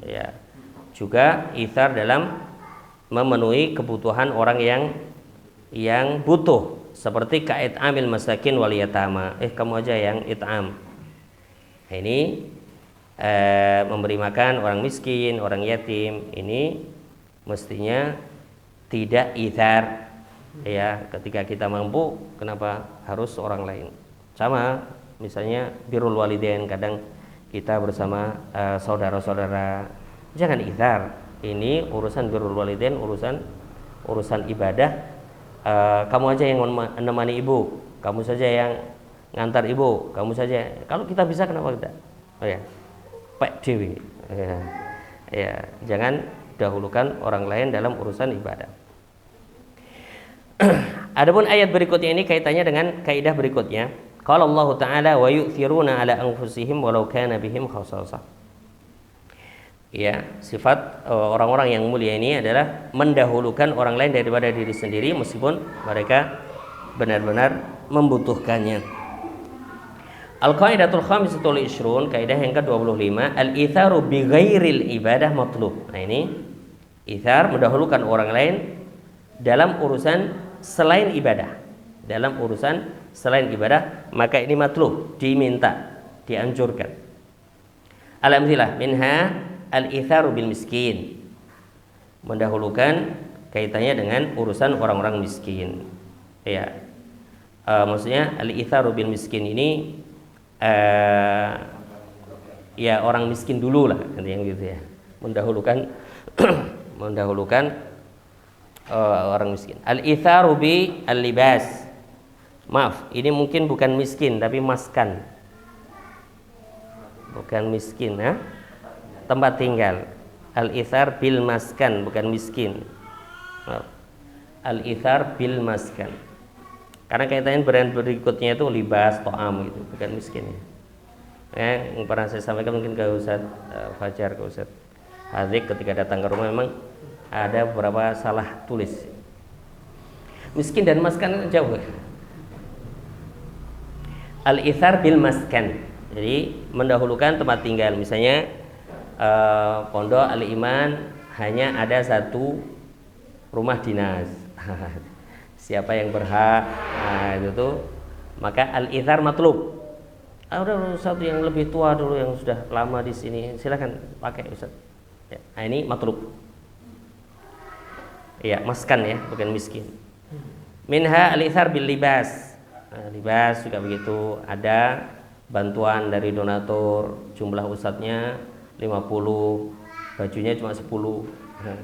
Speaker 1: Ya. Juga ithar dalam memenuhi kebutuhan orang yang butuh, seperti ka'it'amil masakin wal yatama. Kamu aja yang it'am. Ini memberi makan orang miskin, orang yatim, ini mestinya tidak ithar, ya. Ketika kita mampu, kenapa harus orang lain? Sama misalnya birrul walidain, kadang kita bersama saudara-saudara, jangan ithar. Ini urusan birrul walidain, urusan ibadah. Kamu aja yang menemani ibu, kamu saja yang ngantar ibu, kamu saja. Kalau kita bisa, kenapa tidak? Oh ya, Pak Dewi, ya, jangan dahulukan orang lain dalam urusan ibadah. Adapun ayat berikutnya ini kaitannya dengan kaidah berikutnya. Qala Allah Ta'ala wa yu'thiruna ala anfusihim walau kana bihim khasasah. Ya, sifat orang-orang yang mulia ini adalah mendahulukan orang lain daripada diri sendiri meskipun mereka benar-benar membutuhkannya. Al-qaidatul khamisatul ishrun, kaidah yang ke-25, al-itharu bi ghairil ibadah matlub. Nah ini ithar, mendahulukan orang lain dalam urusan selain ibadah. Dalam urusan selain ibadah, maka ini matlub, diminta, dianjurkan. Al-amthilah minha al-itharu bil miskin, mendahulukan kaitannya dengan urusan orang-orang miskin, ya. Maksudnya al-itharu bil miskin ini ya orang miskin dulu lah, yang gitu ya, mendahulukan orang miskin. Al-itharu bi al-libas, maaf, ini mungkin bukan miskin tapi maskan, bukan miskin, ya, tempat tinggal. Al-ithar bil maskan, bukan miskin. Al-ithar bil maskan, karena kaitannya berikutnya itu libas, to'am gitu, bukan miskin, ya. Yang pernah saya sampaikan mungkin ke Ustaz Fajar, ke Ustaz Hadik ketika datang ke rumah, memang ada beberapa salah tulis. Miskin dan maskan jauh. Al-ithar bil maskan, jadi mendahulukan tempat tinggal. Misalnya Pondok Al-Iman hanya ada satu rumah dinas. Siapa yang berhak, itu tuh, maka al-ithar matlub. Udah satu yang lebih tua dulu, yang sudah lama di sini, silakan pakai Ustaz. Ya, ini matlub. Ya, maskan, ya, bukan miskin. Minha al-ithar bil libas. Libas juga begitu, ada bantuan dari donatur, jumlah ustadznya 50, bajunya cuma 10. Nah,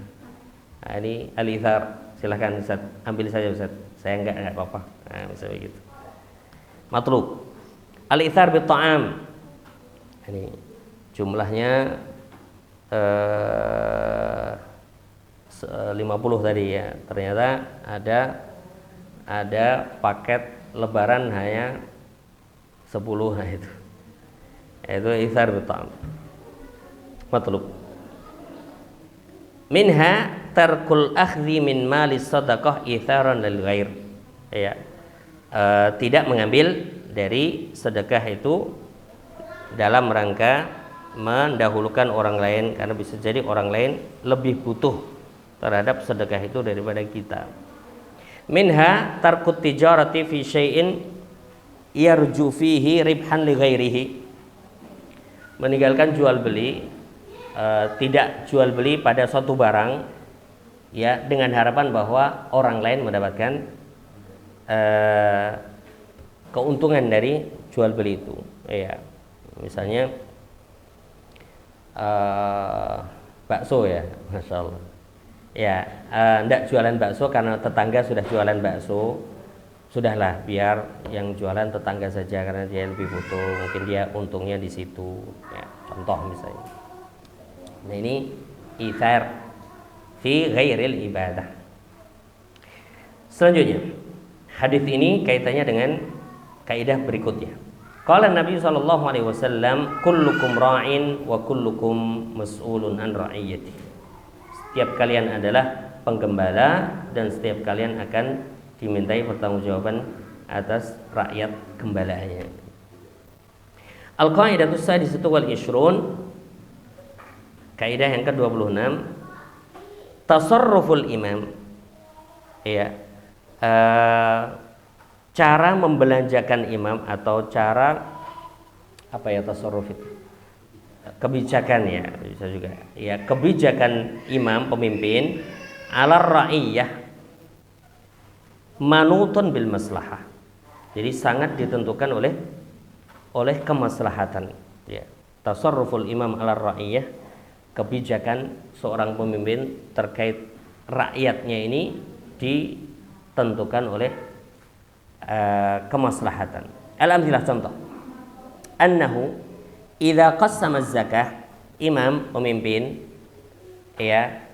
Speaker 1: ini al-ithar, silahkan Ustaz, ambil saja Ustaz, saya enggak apa-apa. Nah, misalnya begitu. Matlub. Al-ithar bit ta'am, ini jumlahnya 50 tadi, ya. Ternyata ada paket lebaran hanya 10, nah itu ithar bit ta'am, matlub. Minha tarkul akhdhi min mali sadaqah itharan lil ghair, ya, tidak mengambil dari sedekah itu dalam rangka mendahulukan orang lain, karena bisa jadi orang lain lebih butuh terhadap sedekah itu daripada kita. Minha tarkut tijarati fi syai'in yarju fihi ribhan li ghairihi. Meninggalkan jual beli, tidak jual beli pada suatu barang ya dengan harapan bahwa orang lain mendapatkan keuntungan dari jual beli itu. Ya, misalnya bakso ya, masya Allah. Ya, ndak jualan bakso karena tetangga sudah jualan bakso, sudahlah biar yang jualan tetangga saja karena dia lebih butuh, mungkin dia untungnya di situ. Ya, contoh misalnya. Nah ini ithar fi ghairil ibadah. Selanjutnya, hadis ini kaitannya dengan kaidah berikutnya. Qala Nabi sallallahu alaihi wasallam, kullukum ra'in wa kullukum mas'ulun an ra'iyati. Setiap kalian adalah penggembala dan setiap kalian akan dimintai pertanggungjawaban atas rakyat gembalaannya. Al-qaidatus sadisatu wal ishrun, kaidah yang ke-26, tasarruful imam. Ya. Cara membelanjakan imam atau cara apa ya tasarruf itu? Kebijakan ya, bisa juga. Ya, kebijakan imam pemimpin ala ra'iyah manutun bil maslahah. Jadi sangat ditentukan oleh kemaslahatan. Ya. Tasarruful imam ala ra'iyah, kebijakan seorang pemimpin terkait rakyatnya ini ditentukan oleh kemaslahatan. Al-amthilah, contoh. Annahu idza qassama zakah, imam pemimpin ya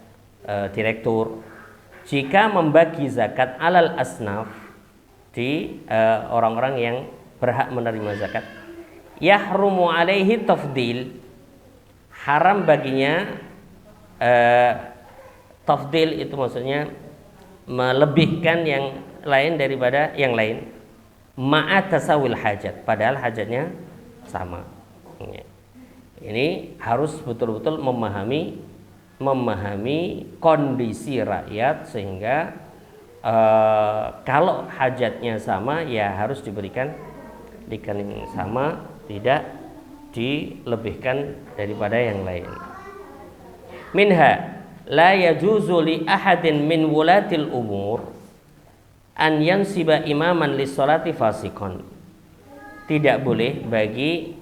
Speaker 1: direktur jika membagi zakat alal asnaf di orang-orang yang berhak menerima zakat, yahrumu alaihi tafdil, haram baginya tafdil itu maksudnya melebihkan yang lain daripada yang lain, ma'a tasawil hajat, padahal hajatnya sama. Ini harus betul-betul memahami kondisi rakyat sehingga kalau hajatnya sama ya harus diberikan yang sama, tidak dilebihkan daripada yang lain. Minha la yajuzu li ahadin min wulatil umur an yansiba imaman lis-sholati fasiqan. Tidak boleh bagi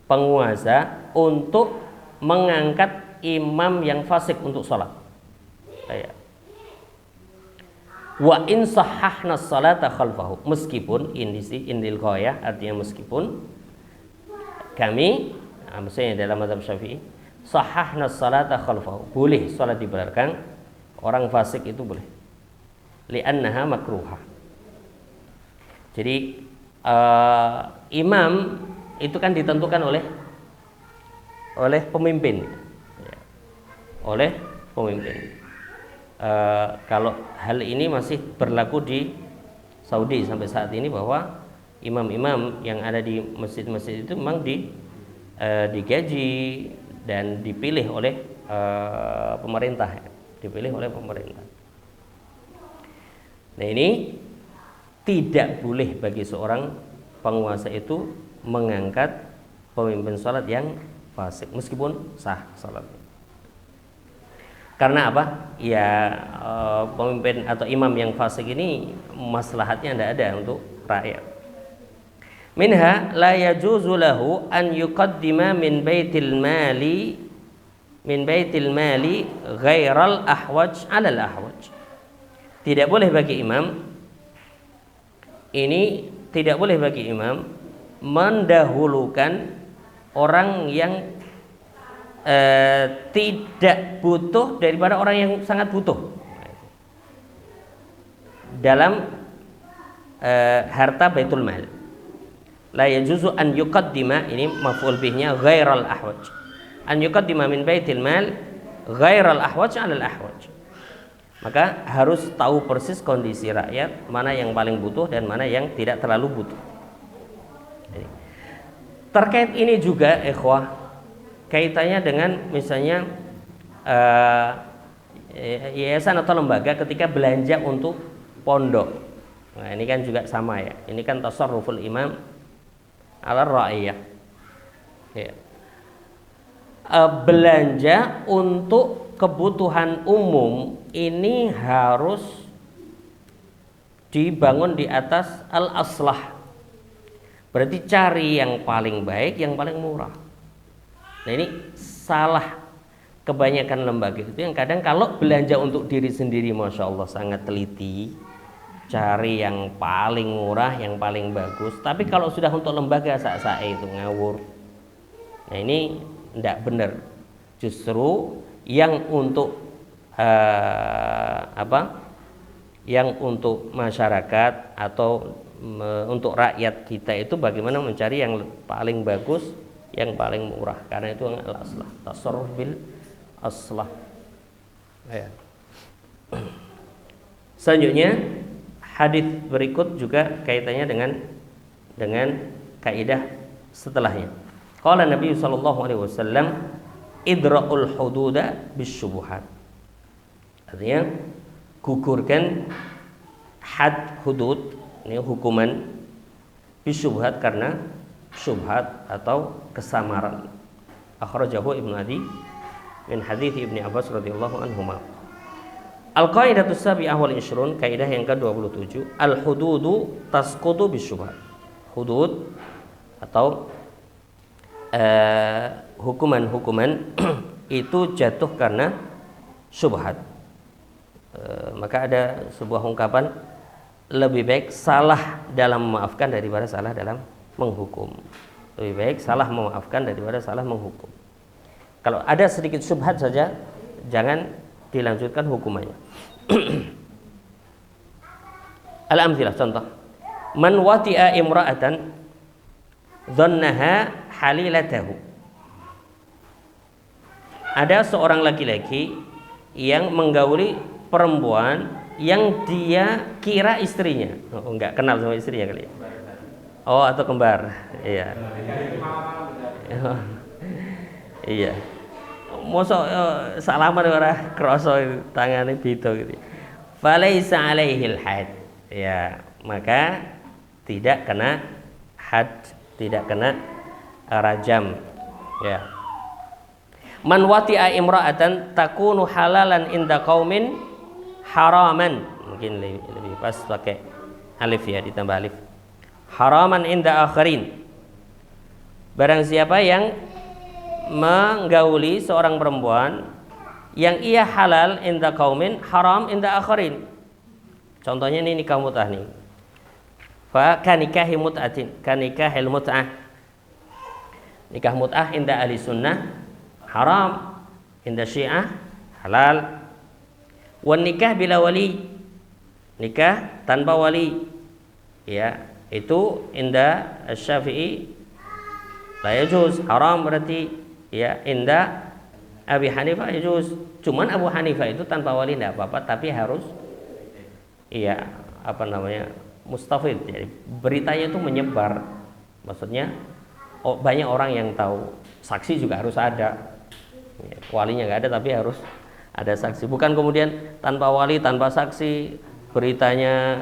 Speaker 1: penguasa untuk mengangkat imam yang fasik untuk sholat. Wa in sahhahna sholata khalfahu, meskipun indil ghayah, artinya meskipun kami maksudnya dalam mazhab Syafi'i sahhahna sholata khalfahu, boleh sholat di belakang orang fasik itu boleh. Li'annaha makruha. Jadi imam itu kan ditentukan oleh pemimpin, oleh pemimpin. Kalau hal ini masih berlaku di Saudi sampai saat ini, bahwa imam-imam yang ada di masjid-masjid itu memang digaji dan dipilih oleh pemerintah, Nah ini tidak boleh bagi seorang penguasa itu mengangkat pemimpin sholat yang fasik meskipun sah sholatnya. Karena apa? Ya pemimpin atau imam yang fasik ini maslahatnya tidak ada untuk rakyat. Minha la yajuzu lahu an yuqaddima min baitil mali ghairal ahwaj 'alal ahwaj. Tidak boleh bagi imam mendahulukan orang yang tidak butuh daripada orang yang sangat butuh dalam harta baitul mal. La yajuzu an yuqaddima, ini maf'ul bihnya ghairal ahwaj, an yuqaddima min baitil mal ghairal ahwaj 'alal ahwaj. Maka harus tahu persis kondisi rakyat, mana yang paling butuh dan mana yang tidak terlalu butuh. Terkait ini juga ikhwah, kaitannya dengan misalnya yayasan atau lembaga ketika belanja untuk pondok. Nah, ini kan juga sama ya. Ini kan tasarruful imam ala ra'iyah. Ya. Belanja untuk kebutuhan umum ini harus dibangun di atas al-aslah. Berarti cari yang paling baik, yang paling murah. Nah, ini salah kebanyakan lembaga itu yang kadang kalau belanja untuk diri sendiri Masya Allah sangat teliti, cari yang paling murah, yang paling bagus. Tapi kalau sudah untuk lembaga sak-sak itu ngawur. Nah, ini tidak benar. Justru yang untuk yang untuk masyarakat atau untuk rakyat kita itu bagaimana mencari yang paling bagus, yang paling murah, karena itu al-aslah, tasarruf bil aslah. Ya. Selanjutnya hadis berikut juga kaitannya dengan kaidah setelahnya. Qala Nabi sallallahu alaihi wasallam idra'ul hududa bisyubuhat. Artinya gugurkan had hudud, ini hukuman bisyubhat karena syubhat atau kesamaran. Akhrajahu Ibnu Adi min hadits Ibnu Abbas radhiyallahu anhuma. Al-qaidatus sabi'ah wal 20, kaidah yang ke-27, al-hududu tasqutu bisyubhat. Hudud atau hukuman-hukuman itu jatuh karena syubhat. Maka ada sebuah ungkapan, lebih baik salah dalam memaafkan daripada salah dalam menghukum. Lebih baik salah memaafkan daripada salah menghukum. Kalau ada sedikit syubhat saja, jangan dilanjutkan hukumannya. Al-amthilah, contoh. Man wati'a imra'atan dhannaha halilatahu. Ada seorang laki-laki yang menggauli perempuan yang dia kira istrinya. Oh, enggak kenal sama istrinya kali ya. Oh, atau kembar. Iya. Iya. Mosok salaman ora krasa tangane beda gitu. Falaisa alaihil had. Ya, maka tidak kena had, tidak kena rajam. Ya. Man wati'a imra'atan takunu halalan inda qaumin haraman. Mungkin lebih pas pakai alif ya, ditambah alif. Haraman inda akharin. Barang siapa yang menggauli seorang perempuan yang ia halal inda qaumin, haram inda akharin. Contohnya ini nikah mut'ah nih. Fa kanikahi mut'atin, kanikahil mut'ah. Nikah mut'ah inda ahli sunnah haram, inda syiah halal. Wan nikah bila wali, nikah tanpa wali, ya itu inda Syafi'i la yajuz, haram berarti, ya inda Abi Hanifah yajuz. Cuman Abu Hanifah itu tanpa wali tidak apa-apa, tapi harus mustafid, jadi beritanya itu menyebar, maksudnya banyak orang yang tahu. Saksi juga harus ada, walinya nggak ada tapi harus ada saksi. Bukan kemudian tanpa wali, tanpa saksi, beritanya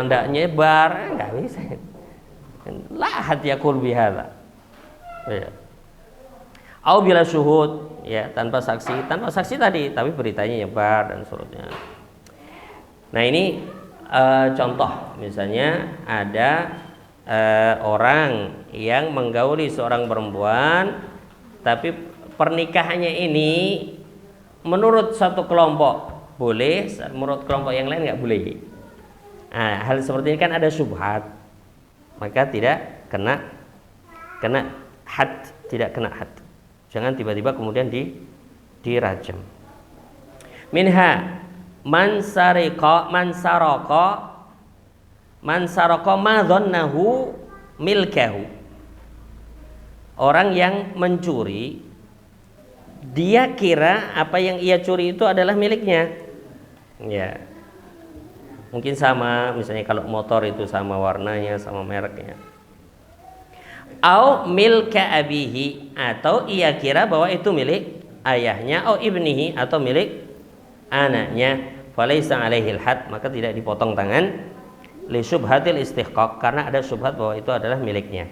Speaker 1: ndak nyebar, nggak bisa. La had yakul bihadza. Ya. Au bila syuhud, ya tanpa saksi tadi, tapi beritanya nyebar dan seterusnya. Nah, ini contoh, misalnya ada orang yang menggauli seorang perempuan, tapi pernikahannya ini menurut satu kelompok boleh, menurut kelompok yang lain nggak boleh. Nah, hal seperti ini kan ada syubhat, maka tidak kena had, tidak kena had. Jangan tiba-tiba kemudian dirajam. Minha man saraka ma dhannahu milkahu. Orang yang mencuri, dia kira apa yang ia curi itu adalah miliknya. Ya. Mungkin sama, misalnya kalau motor itu sama warnanya, sama mereknya. Au milka abihi, atau ia kira bahwa itu milik ayahnya, au ibnihi, atau milik anaknya, falaisa alaihil had, maka tidak dipotong tangan, li syubhatil istihqaq, karena ada syubhat bahwa itu adalah miliknya.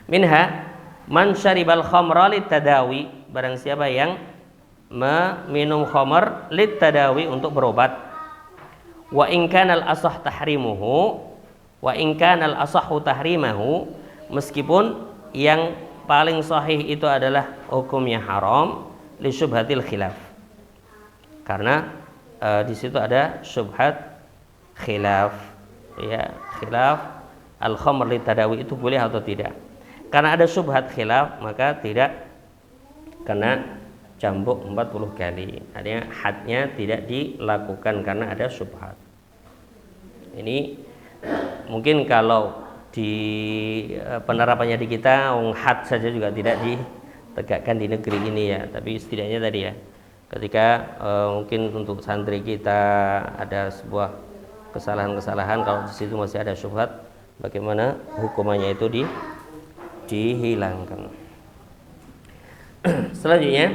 Speaker 1: Minha man syaribal khamra litadawi, barang siapa yang meminum khamar litadawi, untuk berobat. Wa in kana al-asah tahrimuhu, wa in kana al-asahu tahrimahu, meskipun yang paling sahih itu adalah hukumnya haram, li syubhatil khilaf, karena di situ ada syubhat khilaf, ya, khilaf al-khamr litadawi itu boleh atau tidak. Karena ada syubhat khilaf, maka tidak kena cambuk 40 kali. Artinya hadnya tidak dilakukan karena ada syubhat. Ini mungkin kalau di penerapannya di kita, had saja juga tidak ditegakkan di negeri ini ya. Tapi setidaknya tadi ya, ketika mungkin untuk santri kita ada sebuah kesalahan-kesalahan, kalau di situ masih ada syubhat, bagaimana hukumannya itu dihilangkan. Selanjutnya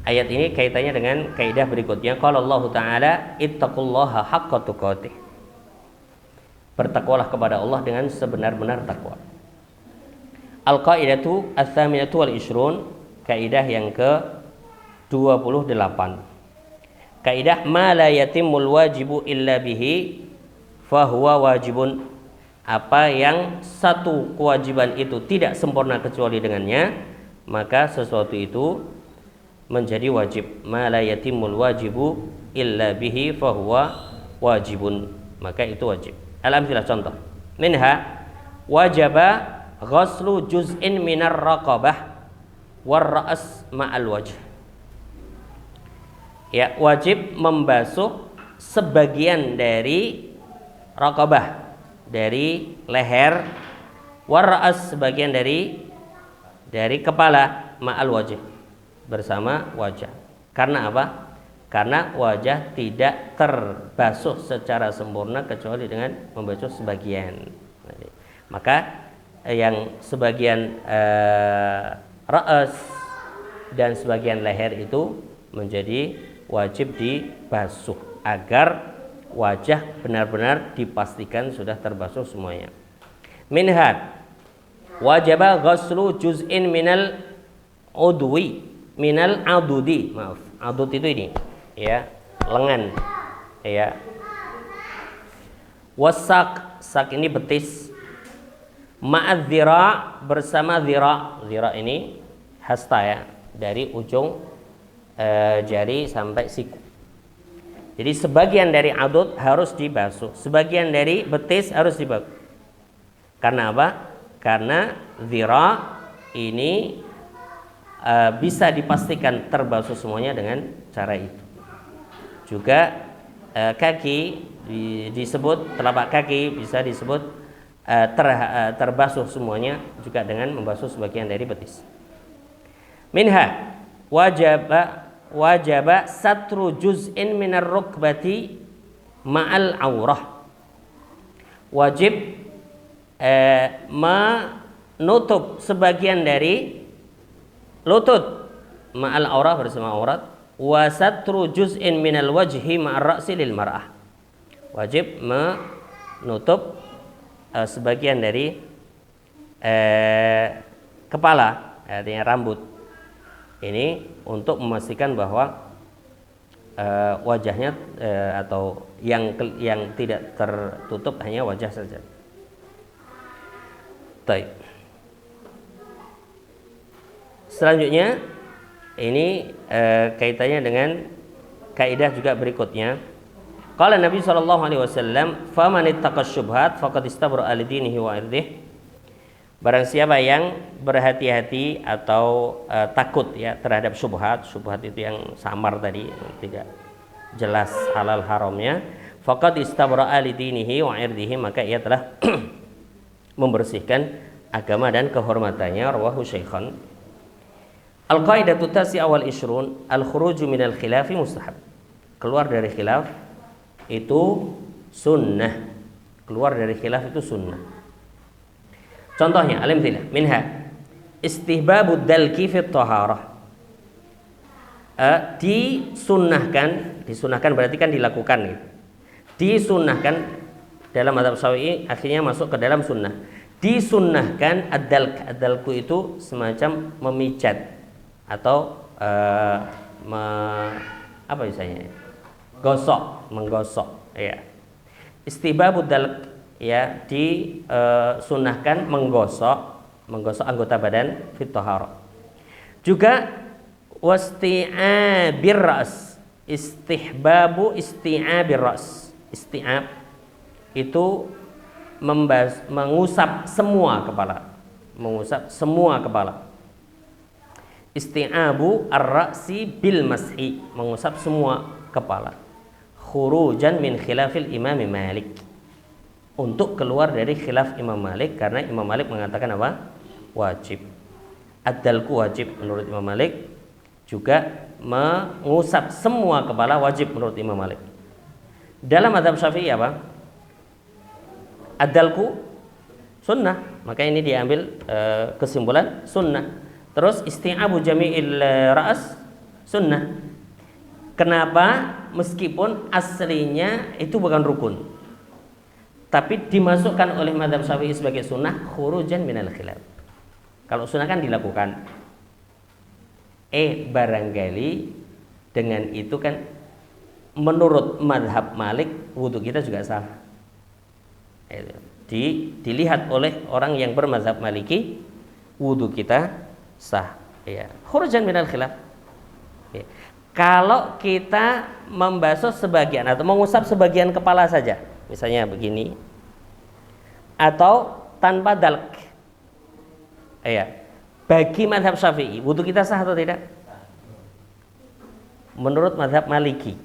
Speaker 1: ayat ini kaitannya dengan kaidah berikutnya. Qala Allah Ta'ala ittaqullaha haqqa tuqatih, bertakwalah kepada Allah dengan sebenar-benar takwa. Al-qaidatu ats-tsaminatu wal 20, kaidah yang ke-28. Kaidah ma la yatimul wajibu illa bihi fahuwa wajibun, apa yang satu kewajiban itu tidak sempurna kecuali dengannya, maka sesuatu itu menjadi wajib. Ma la yatimul wajibu illa bihi fahuwa wajibun, maka itu wajib. Al-amtsilah, contoh. Minha wajaba ghaslu juz'in minar raqabah war ra's ma'al wajh. Ya, wajib membasuh sebagian dari raqabah, dari leher, war ra's, sebagian dari kepala, ma'al wajh, bersama wajah. Karena apa? Karena wajah tidak terbasuh secara sempurna kecuali dengan membasuh sebagian. Maka yang sebagian ra's dan sebagian leher itu menjadi wajib dibasuh agar wajah benar-benar dipastikan sudah terbasuh semuanya. Minha wajaba ghaslu juz'in minal udwi, minal adudi, maaf, adud itu ini ya, lengan ya. Wasak, sak ini betis, ma'adz zira, bersama zira. Zira ini hasta ya, dari ujung jari sampai siku. Jadi sebagian dari adud harus dibasuh, sebagian dari betis harus dibasuh. Karena apa? Karena zira ini bisa dipastikan terbasuh semuanya dengan cara itu. Juga kaki disebut, telapak kaki bisa disebut terbasuh semuanya juga dengan membasuh sebagian dari betis. Minha wajaba satru juz'in minar rukbati ma'al aurah, wajib menutup sebagian dari lutut, ma'al aurah, bersama aurat. Wa satru juz'in minal wajhi ma'ar ra'si lil mar'ah, wajib menutup sebagian dari kepala, artinya rambut. Ini untuk memastikan bahwa wajahnya atau yang tidak tertutup hanya wajah saja. Baik. Selanjutnya ini kaitannya dengan kaidah juga berikutnya. Qala Nabi sallallahu alaihi wasallam, "Faman ittaqash syubhat faqad istabra'a li dinihi wa irdihi." Barang siapa yang berhati-hati atau takut ya terhadap syubhat, syubhat itu yang samar tadi, tidak jelas halal haramnya, faqad istabra'a li dinihi wa irdihi, maka ia telah membersihkan agama dan kehormatannya. Rawahu Syaikhan. Al-qaidatu tasi'a wal 20, al-khuruju minal khilafi mustahab. Keluar dari khilaf itu sunnah. keluar dari khilaf itu sunnah. Contohnya alimtilah minha istihbabud dalki fi thaharah. Disunahkan berarti kan dilakukan gitu. Disunahkan dalam mazhab Syafi'i akhirnya masuk ke dalam sunnah. Disunahkan ad-dalku itu semacam memijat atau apa misalnya? Menggosok ya. Istihbabud dalk ya disunahkan menggosok anggota badan fit thaharah. Juga wasti'abir ra's, istihbabu isti'abir ra's. Isti'ab itu mengusap semua kepala. Isti'abu ar-ra'si bil mashi, mengusap semua kepala. Khurujan min khilafil Imam Malik, untuk keluar dari khilaf Imam Malik, karena Imam Malik mengatakan apa? Wajib. Ad-dalku wajib menurut Imam Malik, juga mengusap semua kepala wajib menurut Imam Malik. Dalam mazhab Syafi'i apa? Ad-dalku sunnah, maka ini diambil kesimpulan sunnah. Terus isti'abu jami'il ra's sunnah. Kenapa? Meskipun aslinya itu bukan rukun, tapi dimasukkan oleh mazhab Syafi'i sebagai sunnah khurujan minal khilaf. Kalau sunnah kan dilakukan. Barangkali dengan itu kan menurut mazhab Malik wudu kita juga sah. Dilihat oleh orang yang bermazhab Maliki, wudu kita sah. Ya. Khurujan minal khilaf. Ya. Kalau kita membasuh sebagian atau mengusap sebagian kepala saja, misalnya begini, atau tanpa dalk, bagi mazhab Syafi'i wudu kita sah atau tidak? Menurut mazhab Maliki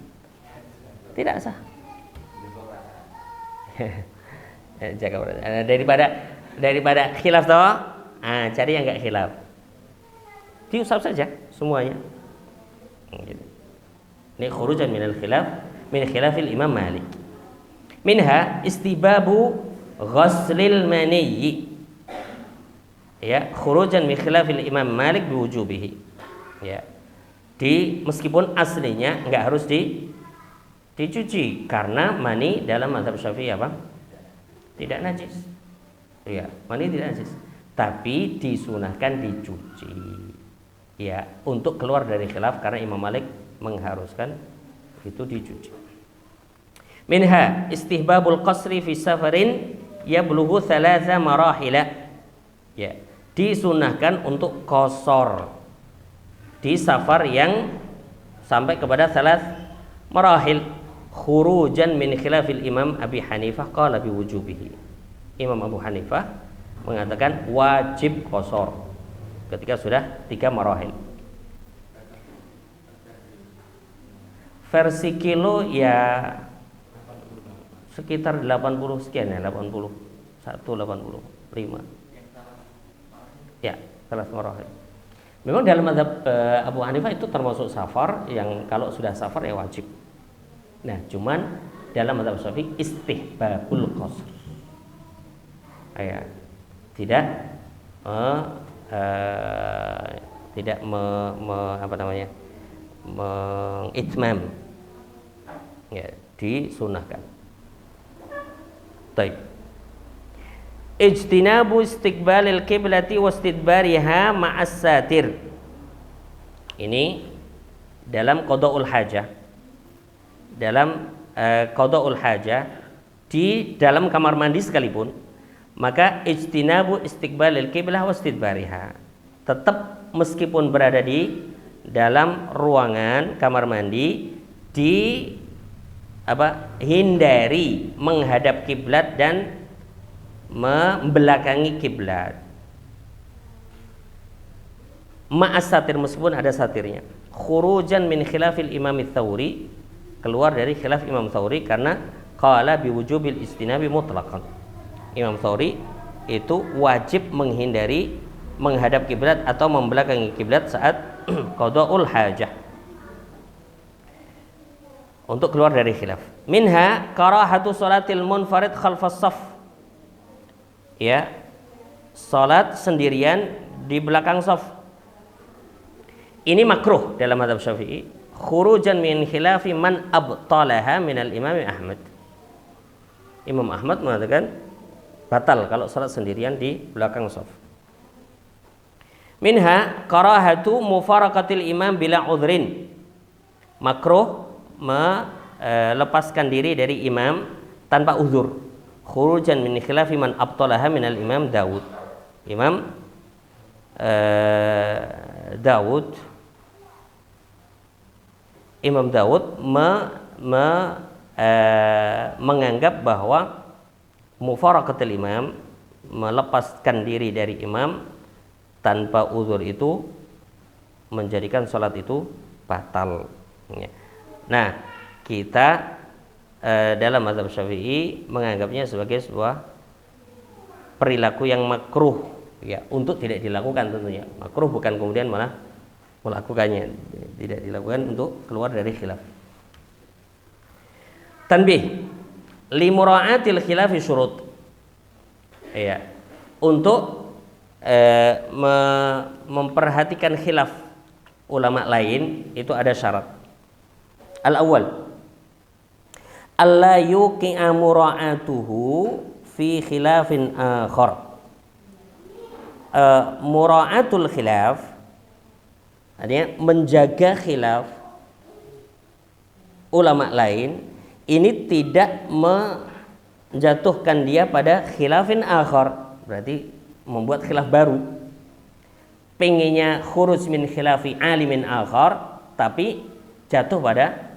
Speaker 1: tidak sah. daripada khilaf toh, cari yang enggak khilaf, diusap saja semuanya. Ini khurujan minal khilaf, min khilafil Imam Malik. Minha istibabu ghaslil maniyyi, ya, khurujan min khilafil Imam Malik biwujubihi. Ya. Meskipun aslinya enggak harus dicuci, karena mani dalam mazhab Syafi'i apa? Tidak najis. Ya, mani tidak najis, tapi disunahkan dicuci. Ya, untuk keluar dari khilaf, karena Imam Malik mengharuskan itu dicuci. Minha istihbabul qasri fi safarin yablughu thalatha marahila. Ya, disunahkan untuk qasar di safar yang sampai kepada salat marahil. Khurujan min khilafil Imam Abi Hanifah qala biwujubihi. Imam Abu Hanifah mengatakan wajib qasar ketika sudah 3 marahil. Versi kilo ya sekitar 80 sekian ya, 80 185 ya, salat marahil. Memang dalam mazhab Abu Hanifah itu termasuk safar, yang kalau sudah safar ya wajib. Nah, cuman dalam mazhab Syafi'i istihbabul qasr. Tidak mengitmam. Ya, disunahkan. Baik. Ijtinabu istiqbalil qiblati wastidbariha ma'as satir. Ini dalam qada'ul hajah. Dalam qada'ul hajah, di dalam kamar mandi sekalipun, maka ijtinabu istiqbalil qiblah wastidbariha. Tetap meskipun berada di dalam ruangan kamar mandi, hindari menghadap kiblat dan membelakangi kiblat. Ma'as satir, meskipun ada satirnya. Khurujan min khilafil Imam Tsauri, keluar dari khilaf Imam Tsauri, karena qala biwujubil istinabi mutlaqan. Imam Tsauri itu wajib menghindari menghadap kiblat atau membelakangi kiblat saat qada'ul hajah, untuk keluar dari khilaf. Minha karahatu salatil munfarid khalfas shaf. Ya. Salat sendirian di belakang shaf. Ini makruh dalam mazhab Syafi'i. Khurujan min khilafi man abtalaha minal Imam Ahmad. Imam Ahmad mengatakan batal kalau salat sendirian di belakang shaf. Minha karahatu mufaraqatil imam bila udhrin. Makruh melepaskan diri dari imam tanpa uzur. Khurujan min khilafi man abtalaha minal Imam Dawud. Imam Dawud menganggap bahwa mufaraqatul imam, melepaskan diri dari imam tanpa uzur itu menjadikan sholat itu batal. Nah, kita dalam mazhab Syafi'i menganggapnya sebagai sebuah perilaku yang makruh, ya, untuk tidak dilakukan tentunya. Makruh bukan kemudian malah melakukannya, tidak dilakukan untuk keluar dari khilaf. Tanbih, li mura'atil khilafi syurut. Ya, untuk memperhatikan khilaf ulama lain itu ada syarat. Al-awwal, alla yuqi'a mura'atuhu fi khilafin akhar. Mura'atul khilaf artinya menjaga khilaf ulama lain ini tidak menjatuhkan dia pada khilafin akhar, berarti membuat khilaf baru. Pengennya khuruj min khilafi alimin akhar tapi jatuh pada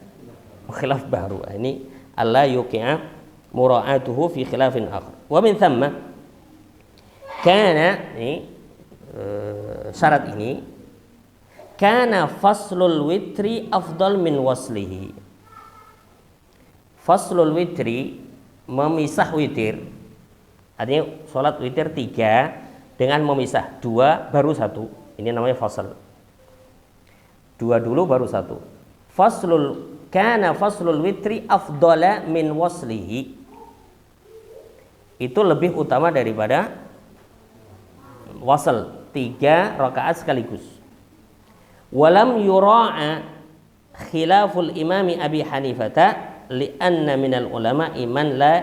Speaker 1: khilaf baru. Ini alla yuqi'a mura'atuhu fi khilafin akhar. Wa min thamma kana, ini syarat ini, kana faslul witri afdal min waslihi. Faslul witri, memisah witir, artinya sholat witir 3 dengan memisah 2 baru 1, ini namanya fasl. 2 dulu baru 1. Faslul, kana faslul witri afdala min waslihi, itu lebih utama daripada wasl 3 rakaat sekaligus. Walam yura'a khilaful imami Abi Hanifata li'anna minal ulama iman la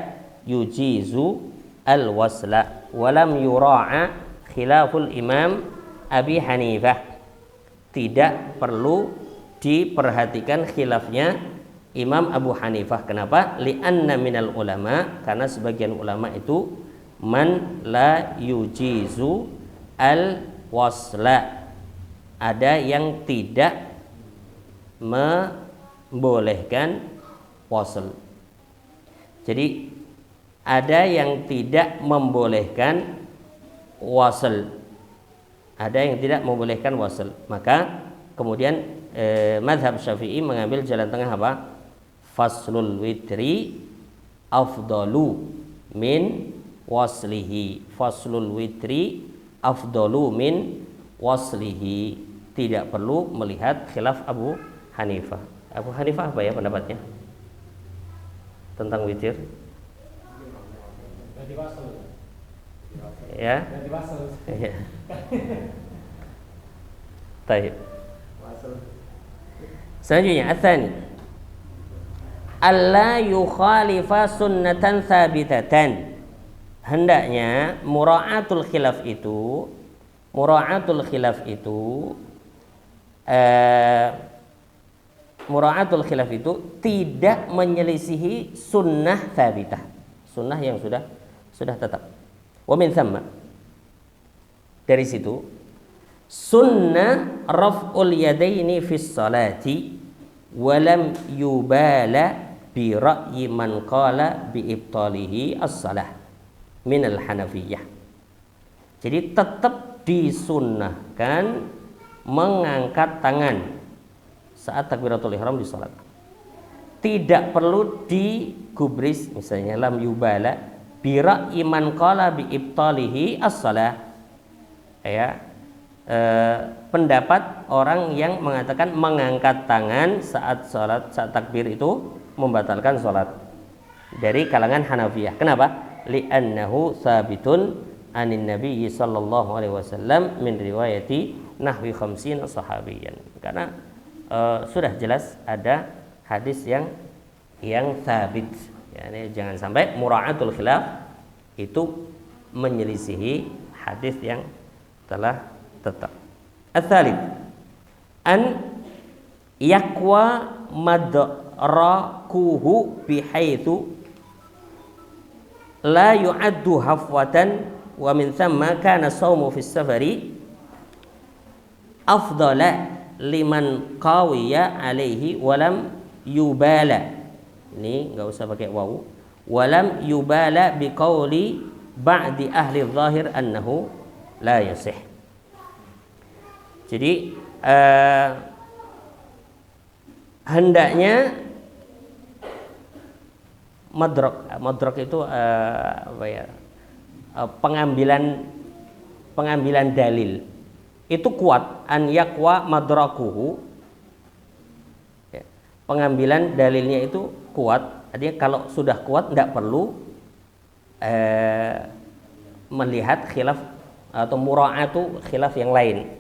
Speaker 1: yujizu al-wasla. Walam yura'a khilaful imam Abi Hanifah, tidak perlu diperhatikan khilafnya Imam Abu Hanifah. Kenapa? Li'anna minal ulama, karena sebagian ulama itu man la yujizu al-wasla, ada yang tidak membolehkan wasl. Jadi ada yang tidak membolehkan wasl, ada yang tidak membolehkan wasl. Maka kemudian mazhab Syafi'i mengambil jalan tengah apa? Faslul witri afdalu min waslihi. Faslul witri afdalu min waslihi. Tidak perlu melihat khilaf Abu Hanifah. Abu Hanifah apa ya pendapatnya tentang witir? Ya. Ya. Baik. Selanjutnya atsani, alla yukhalifa sunnatan tsabitatan. Hendaknya mura'atul khilaf itu tidak menyelisihi sunnah tsabitah, sunnah yang sudah tetap. Wa min thamma, dari situ sunnah raf'ul yadaini fis salati wa lam yubala bi ra'yi man qala bi ibtalihi as-salah minal Hanafiyah. Jadi tetap disunnahkan mengangkat tangan saat takbiratul ihram di salat. Tidak perlu digubris, misalnya lam yubala bi ra'yi man qala bi ibtalihi as-salah. Ya. pendapat orang yang mengatakan mengangkat tangan saat sholat, saat takbir itu membatalkan sholat, dari kalangan Hanafiyah. Kenapa? Li'annahu sabitun anin Nabi sallallahu alaihi wasallam min riwayati nahwi khamsina sahabiyan. Karena sudah jelas ada hadis yang sabit. Yani jangan sampai mura'atul khilaf itu menyelisihi hadis yang telah tetap. Ats-tsalits an yaqwa madrakuhu bihaitsu la yu'addu hafwatan wa min thamma kana shaumu fi safari afdala liman qawiya alaihi walam yubala. Ini enggak usah pakai wawu. Walam yubala biqauli ba'di ahli zahir annahu la yasih. Jadi hendaknya madrok itu apa ya, pengambilan dalil itu kuat, an yaqwa madrakuhu, ya, pengambilan dalilnya itu kuat. Artinya kalau sudah kuat tidak perlu melihat khilaf atau mura'atu khilaf yang lain.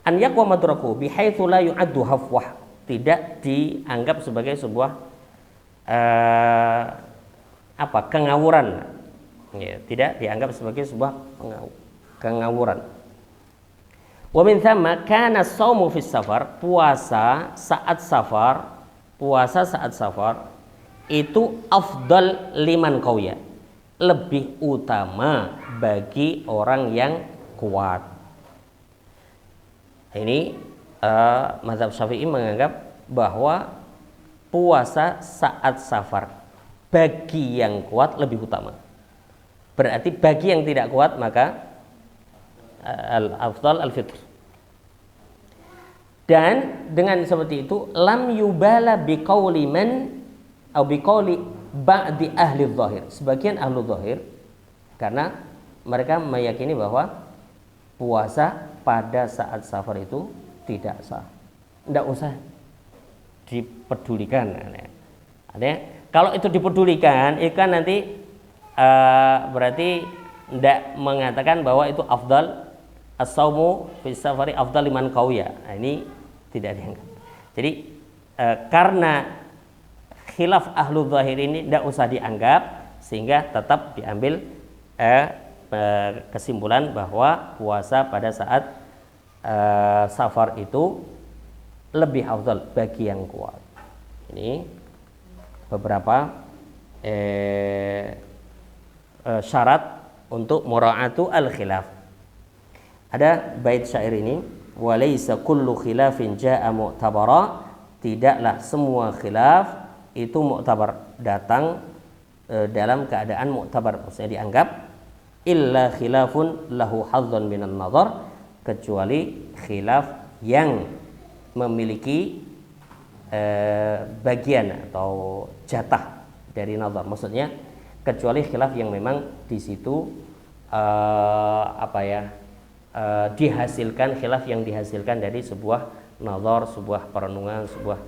Speaker 1: An yaqwa madrakuhu bihaitsu la yu'addu hafwah, tidak dianggap sebagai sebuah kengawuran, ya, tidak dianggap sebagai sebuah kengawuran. Wa min thamma kana shaumu fis safar, puasa saat safar itu afdal liman qawiya, lebih utama bagi orang yang kuat. Ini mazhab Syafi'i menganggap bahwa puasa saat safar bagi yang kuat lebih utama. Berarti bagi yang tidak kuat maka al-afdal al-fitr. Dan dengan seperti itu lam yubala biqauli man atau biqauli ba'di ahli zahir, sebagian ahli zahir, karena mereka meyakini bahwa puasa pada saat safar itu tidak sah, tidak usah dipedulikan. Artinya kalau itu dipedulikan, itu kan nanti berarti tidak mengatakan bahwa itu afdal as-saumu fi safari afdal liman qawiya. Nah, ini tidak dianggap. Jadi karena khilaf ahlu zahir ini tidak usah dianggap, sehingga tetap diambil kesimpulan bahwa puasa pada saat safar itu lebih afdal bagi yang kuat. Ini beberapa syarat untuk mura'atu al-khilaf. Ada bait syair ini, walaysa kullu khilafin jaa'a mu'tabara, tidaklah semua khilaf itu mu'tabar, datang dalam keadaan mu'tabar, maksudnya dianggap, illa khilafun lahu hadzun minan nazar, kecuali khilaf yang memiliki bagian atau jatah dari nazar, maksudnya kecuali khilaf yang memang di situ dihasilkan, khilaf yang dihasilkan dari sebuah nazar, sebuah perenungan, sebuah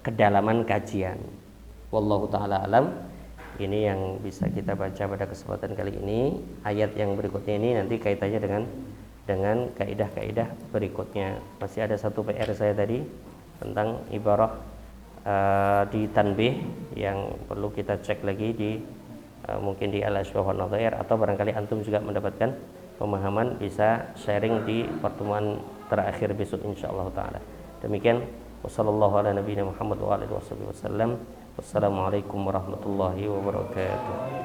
Speaker 1: kedalaman kajian. Wallahu ta'ala alam. Ini yang bisa kita baca pada kesempatan kali ini. Ayat yang berikutnya ini nanti kaitannya dengan kaidah-kaidah berikutnya. Masih ada satu PR saya tadi tentang ibarah di tanbih yang perlu kita cek lagi di mungkin di al-ashbah wan nadhair, atau barangkali antum juga mendapatkan pemahaman, bisa sharing di pertemuan terakhir besok insyaallah taala. Demikian, wassallallahu ala nabiyina Muhammad wa alihi wasallam. Wassalamualaikum warahmatullahi wabarakatuh.